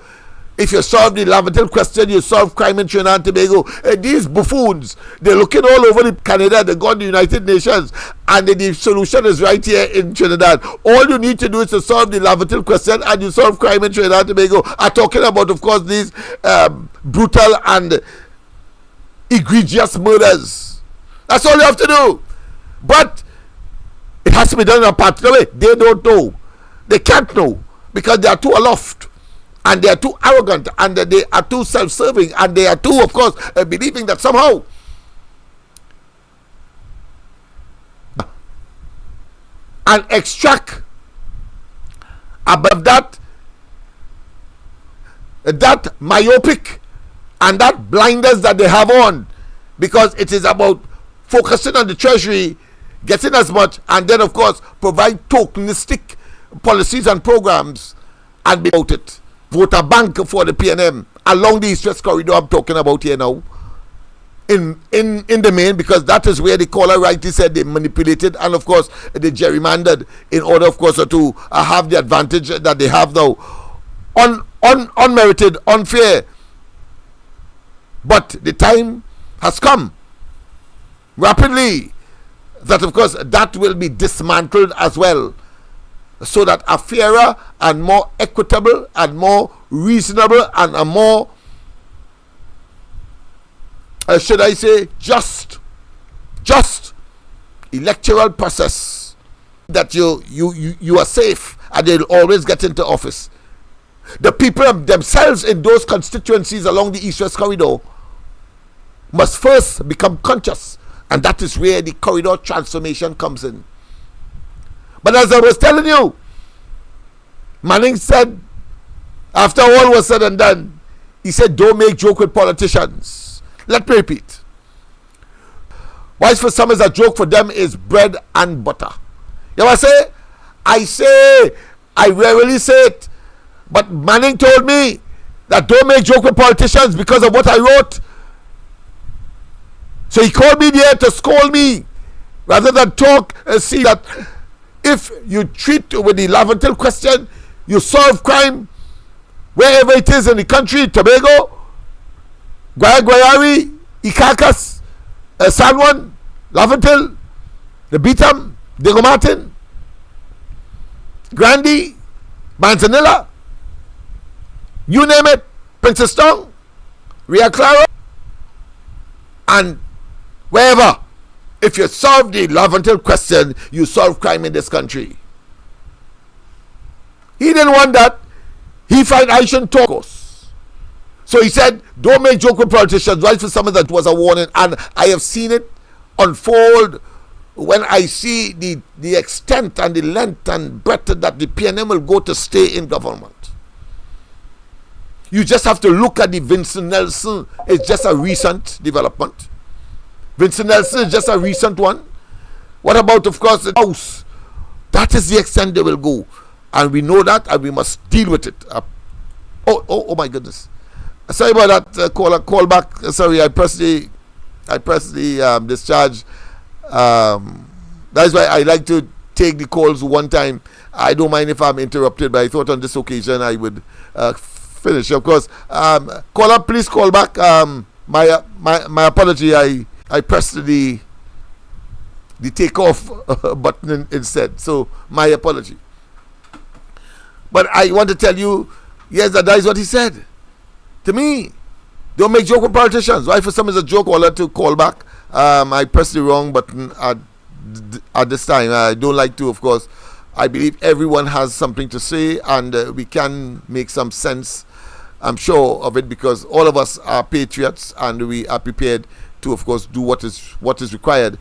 If you solve the Lavatil question, you solve crime in Trinidad and Tobago. These buffoons, they're looking all over the Canada, they go to the United Nations, and the solution is right here in Trinidad. All you need to do is to solve the Lavatil question, and you solve crime in Trinidad and Tobago. I'm talking about, of course, these brutal and egregious murders. That's all you have to do. But it has to be done in a particular way. They don't know. They can't know because they are too aloft. And they are too arrogant, and they are too self-serving, and they are too, of course, believing that somehow and extract above that myopic and that blinders that they have on, because it is about focusing on the treasury, getting as much, and then of course provide tokenistic policies and programs and be about it. Vote a bank for the PNM along the East-West corridor I'm talking about here now. In the main, because that is where the caller rightly said they manipulated and of course they gerrymandered in order, of course, to have the advantage that they have now. Unmerited, unfair. But the time has come rapidly that of course that will be dismantled as well, so that a fairer and more equitable and more reasonable and a more should I say just electoral process, that you are safe and they'll always get into office. The people themselves in those constituencies along the East-West corridor must first become conscious, and that is where the corridor transformation comes in. But as I was telling you, Manning said, after all was said and done, he said, don't make joke with politicians. Let me repeat. Why for some is a joke, for them is bread and butter. You know what I say? I rarely say it, but Manning told me that don't make joke with politicians because of what I wrote. So he called me there to scold me rather than talk and see that if you treat with the Lavatil question, you solve crime wherever it is in the country, Tobago, Guayari, Ikakas, San Juan, Lavatil, the Beatam, Diego Martin, Grandi, Manzanilla, you name it, Princess Tong, Ria Clara, and wherever. If you solve the Lavatil question, you solve crime in this country. He didn't want that. He found I shouldn't talk us. So he said, don't make joke with politicians. Right, for some of that was a warning. And I have seen it unfold when I see the extent and the length and breadth that the PNM will go to stay in government. You just have to look at the Vincent Nelson. It's just a recent development. Vincent Nelson is just a recent one. What about, of course, the House? That is the extent they will go. And we know that, and we must deal with it. Oh my goodness. Sorry about that, call back. Sorry, I pressed the discharge. That's why I like to take the calls one time. I don't mind if I'm interrupted, but I thought on this occasion I would finish. Of course, caller, please call back. My apology. I pressed the takeoff button instead. So my apology. But I want to tell you, yes, that is what he said to me. Don't make joke with politicians. Why for some is a joke? I'll let to call back. I pressed the wrong button at this time. I don't like to, of course. I believe everyone has something to say, and we can make some sense, I'm sure, of it, because all of us are patriots and we are prepared to, of course, do what is required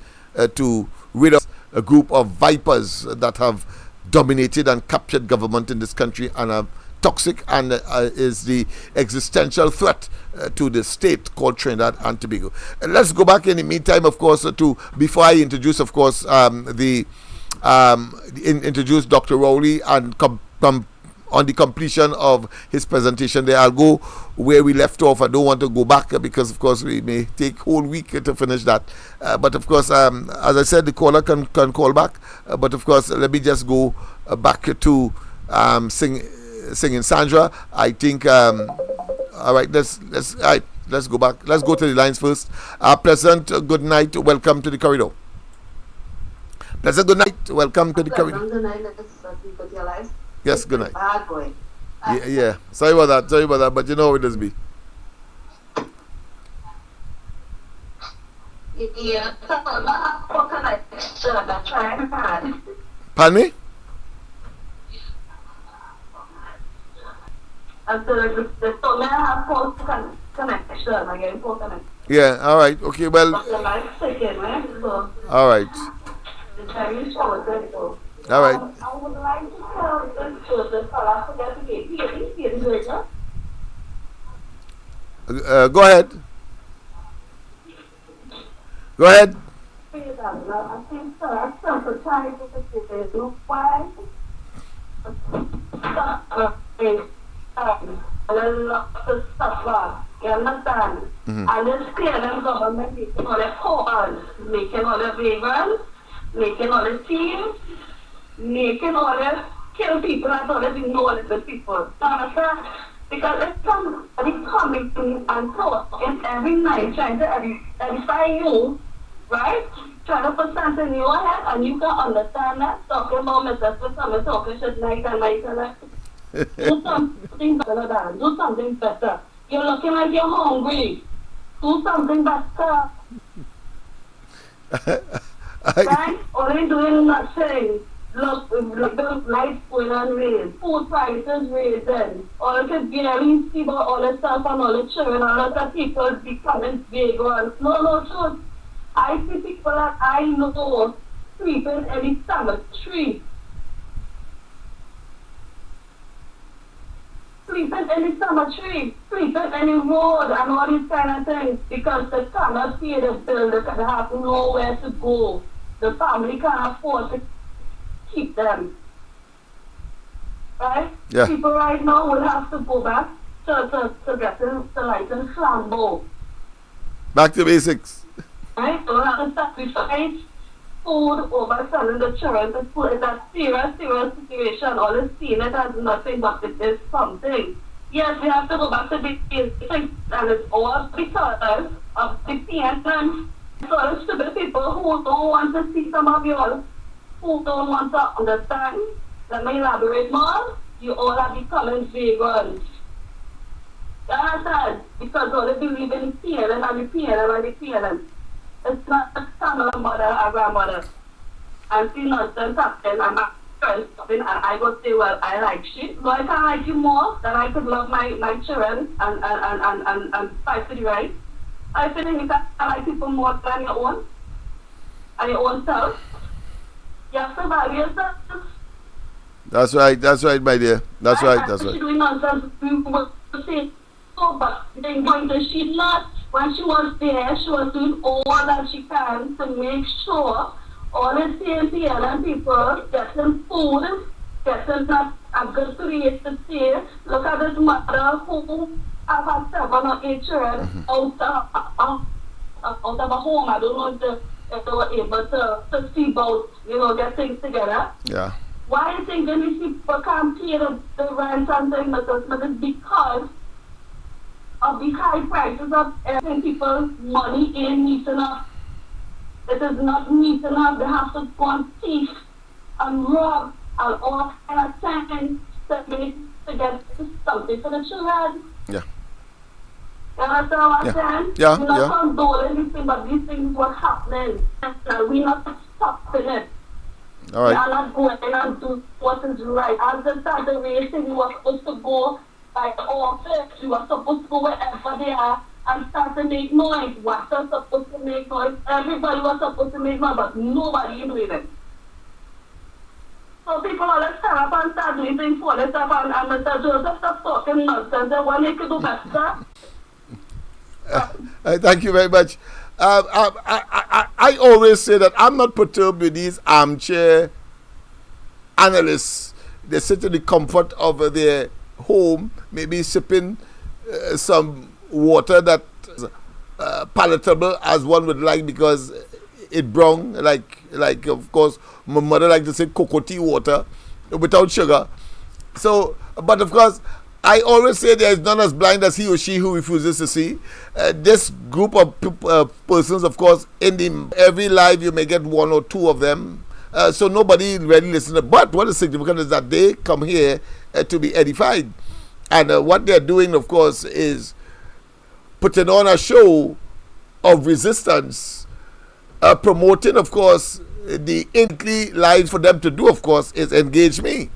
to rid of a group of vipers that have dominated and captured government in this country and are toxic and is the existential threat to the state called Trinidad and Tobago. Let's go back in the meantime, of course, to before I introduce, of course, introduce Dr. Rowley and come on the completion of his presentation there. I'll go where we left off. I don't want to go back because, of course, we may take whole week to finish that. But, of course, as I said, the caller can call back. But, of course, let me just go back to singing Sandra. I think, all right, let's go back. Let's go to the lines first. Pleasant good night. Welcome to the corridor. Pleasant good night. Welcome to the corridor. Yes, good night. Yeah. Sorry about that. But you know how it does be. Yeah. Pardon me? Yeah, all right. Okay, well. All right. All right. I would like to tell this to the fellow to get Go ahead. Go ahead. I think so. I'm so trying to do why. You understand? And this clear government making all the calls, making all the vagrants, making all the teams, making all the kill people and all the ignore the people. You understand? Because if somebody coming and talking every night trying to edify you, right? Trying to put something in your head and you can understand that. Talking about Mr. Smith, talking shit night and night and night. Do something better, Dan. Do something better. You're looking like you're hungry. Do something better. Right? Only doing nothing. Look, the lights going on raise. Food prices raising. All the barely see about all the stuff and all the children, all the people becoming vagrants. No, truth. I see people that I know sleeping in the summer tree. Sleeping in the summer tree, sleeping in the road and all these kind of things because they cannot pay the bill, they have nowhere to go. The family can't afford to keep them. Right? Yeah. People right now will have to go back to getting the license flambeau. Back to basics. Right? So we have to sacrifice food over selling the children to food. It's a serious situation. All is seen it as nothing but it is something. Yes, we have to go back to the basics and it's all because of the PNM. So it's to the people who don't want to see some of you all, who don't want to understand. Let me elaborate more. You all are becoming vagrants. You understand? Because all they believe in the PNM and the PNM and the PNM. It's not a son or mother or grandmother. And see nonsense happen and my friends something and I go say, well, I like shit. No, I can't like you more than I could love my children and fight for the right. I feel like you can like people more than your own and your own self. You have to value yourself. That's right, my dear. That's right. She's doing nonsense. We will say, oh, but then going to she not. When she was there, she was doing all that she can to make sure all the same people getting food, getting a good place to stay. Look at this mother who have had 7 or 8 children out of a home. I don't know if they were able to see both, get things together. Yeah. Why do you think these people can't pay the rent and things like that? It's because of the high prices of everything, people's money ain't neat enough. It is not neat enough. They have to go and thief and rob and all kind of things to get something for the children. Yeah. You understand what I'm saying? Yeah. We're not condoning these things, but these things were happening. We're not stopping it. All right. We are not going and do what is right. As the Saturday racing, we were supposed to go by the office, you are supposed to go wherever they are and start to make noise. What are supposed to make noise? Everybody was supposed to make noise, but nobody is doing it. So people always stand up and start doing things for themselves and Mr. Joseph stop talking nonsense. They want to do better. Thank you very much. I always say that I'm not perturbed with these armchair analysts they sit in the comfort of their home, maybe sipping some water that palatable as one would like, because it brown, like of course my mother liked to say cocoa tea water without sugar. So, but of course, I always say there is none as blind as he or she who refuses to see. This group of persons, of course, in every life you may get one or two of them. So nobody really listens. But what is significant is that they come here to be edified. And what they're doing, of course, is putting on a show of resistance, promoting, of course, the intly lives for them to do, of course, is engage me.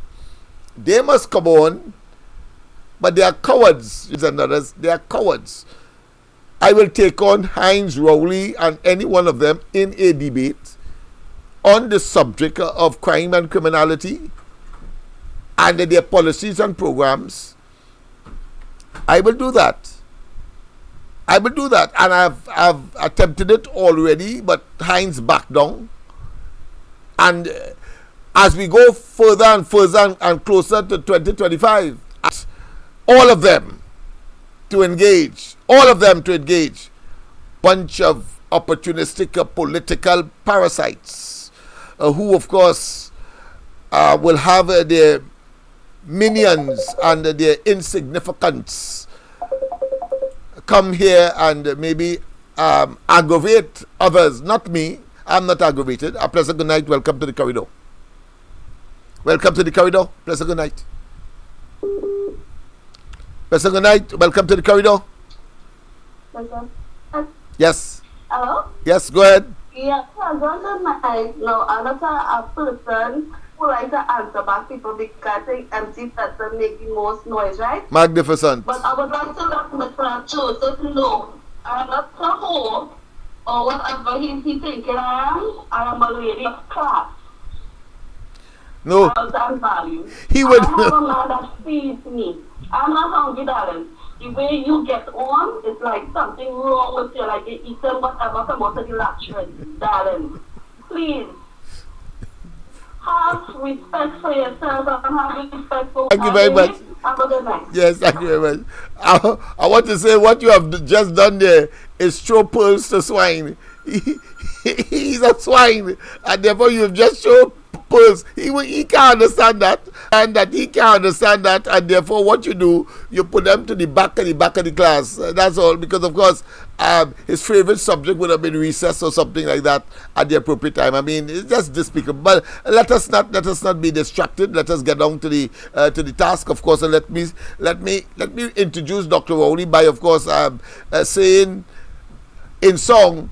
They must come on, but they are cowards, and others, they are cowards. I will take on Heinz, Rowley, and any one of them in a debate on the subject of crime and criminality and their policies and programs. I will do that. I will do that, and I've attempted it already, but Heinz backed down. And as we go further and further and closer to 2025, all of them to engage, bunch of opportunistic political parasites who, of course, will have their minions and their insignificance come here and maybe aggravate others, not me. I'm not aggravated. A pleasant good night. Welcome to the corridor. Welcome to the corridor. Pleasant good night. Pleasant good night. Welcome to the corridor. Yes. Hello? Yes, go ahead. Yeah, I don't know. No, I'm not a person who likes to answer back people because I think empty person make the most noise, right? Magnificent. But I would like to let Mr. Joseph know I'm not a whore or whatever he thinking I am a lady of class. No. And value. He would. I have a man that feeds me. I'm not hungry, darling. The way you get on, it's like something wrong with you, like you're eating whatever come out of the latrine, darling. Please. Have respect for yourself and have respect for Thank you very much. Have a good night. Yes, thank you very much. I want to say what you have just done there is throw pearls to swine. He's a swine, and therefore you have just shown pearls. He can't understand that, and that he can't understand that, and therefore what you do, you put them to the back of the class. That's all, because of course his favorite subject would have been recess or something like that at the appropriate time. I mean, it's just despicable. But let us not be distracted. Let us get down to the task, of course, and let me introduce Dr. Rowley by, of course, saying in song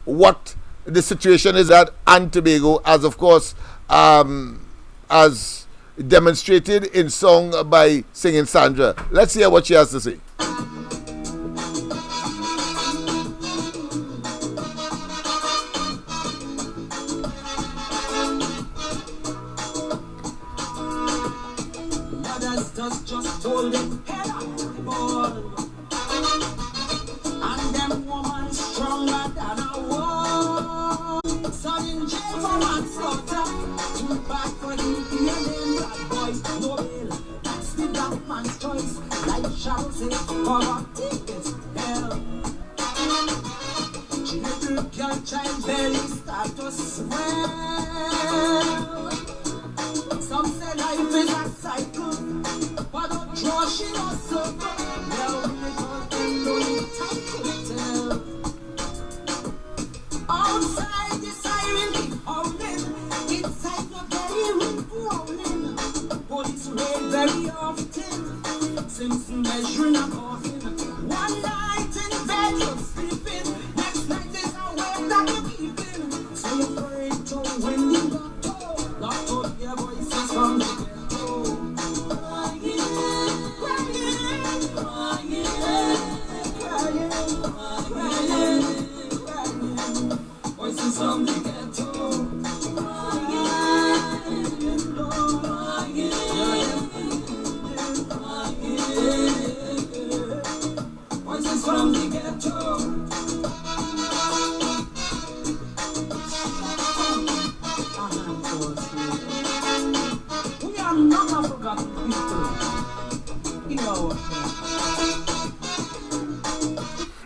what the situation is at Tobago, as of course as demonstrated in song by singing Sandra. Let's hear what she has to say. Just told them head up the ball, and them woman stronger than a wall. Son in jail for manslaughter, too bad for him to name that boy. No bail, that's the black man's choice. Like shall say, for a ticket hell. She little girl child belly start to swell. Some say life is a cycle, but don't draw she not so good. Well, because them know it, I could tell. Outside the siren keep howling, inside the belly ring rolling. Police raid very often, since measuring a coffin. One night in bed you're sleeping, next night is a way that you're keeping. So you're afraid to win the lotto, lotto their voices from the ghetto. Voices from the ghetto. Voices from the ghetto. We are not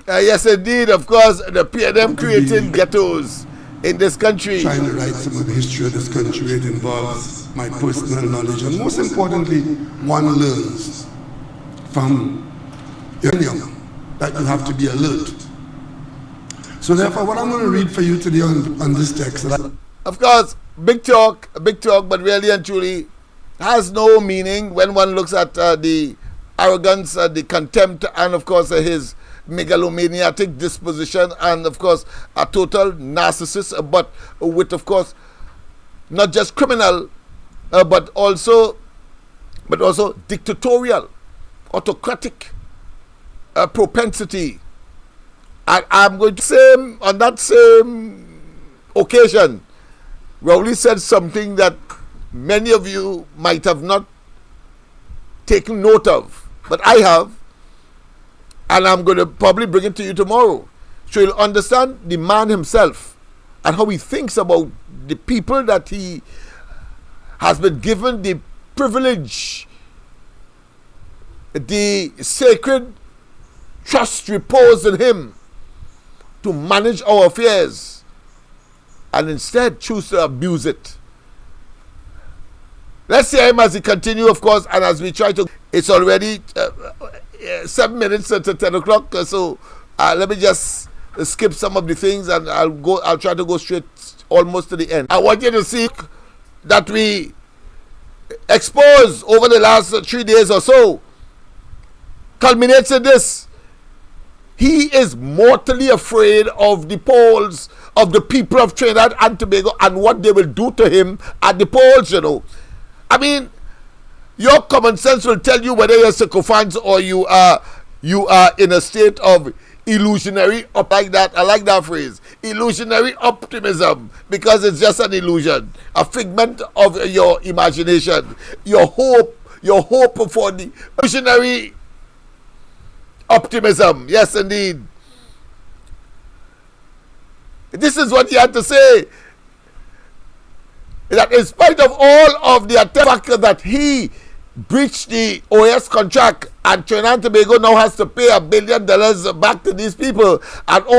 Yes, indeed. Of course, the PNM creating ghettos in this country. Trying to write some of the history of this country. It involves my personal knowledge, and most importantly, one learns from young that you have to be alert. So therefore, what I'm going to read for you today on this text. Of course, big talk, but really and truly has no meaning when one looks at the arrogance, the contempt, and of course his megalomaniac disposition, and of course a total narcissist, but with of course not just criminal, but also dictatorial, autocratic propensity. And I'm going to say on that same occasion, Rowley said something that many of you might have not taken note of, but I have, and I'm going to probably bring it to you tomorrow, so you'll understand the man himself and how he thinks about the people that he has been given the privilege, the sacred trust reposed in him to manage our affairs, and instead choose to abuse it. Let's hear him as he continues, of course, and as we try to. It's already 7 minutes to 10 o'clock, so let me just skip some of the things, and I'll try to go straight almost to the end. I want you to see that we exposed over the last 3 days or so culminates in this. He is mortally afraid of the polls, of the people of Trinidad and Tobago, and what they will do to him at the polls, you know. I mean, your common sense will tell you whether you're sycophants or you are in a state of illusionary like that. I like that phrase, illusionary optimism, because it's just an illusion, a figment of your imagination, your hope for the illusionary optimism. Yes, indeed. This is what he had to say, that in spite of all of the attack that he breached the OAS contract, and Trinidad and Tobago now has to pay $1 billion back to these people, and all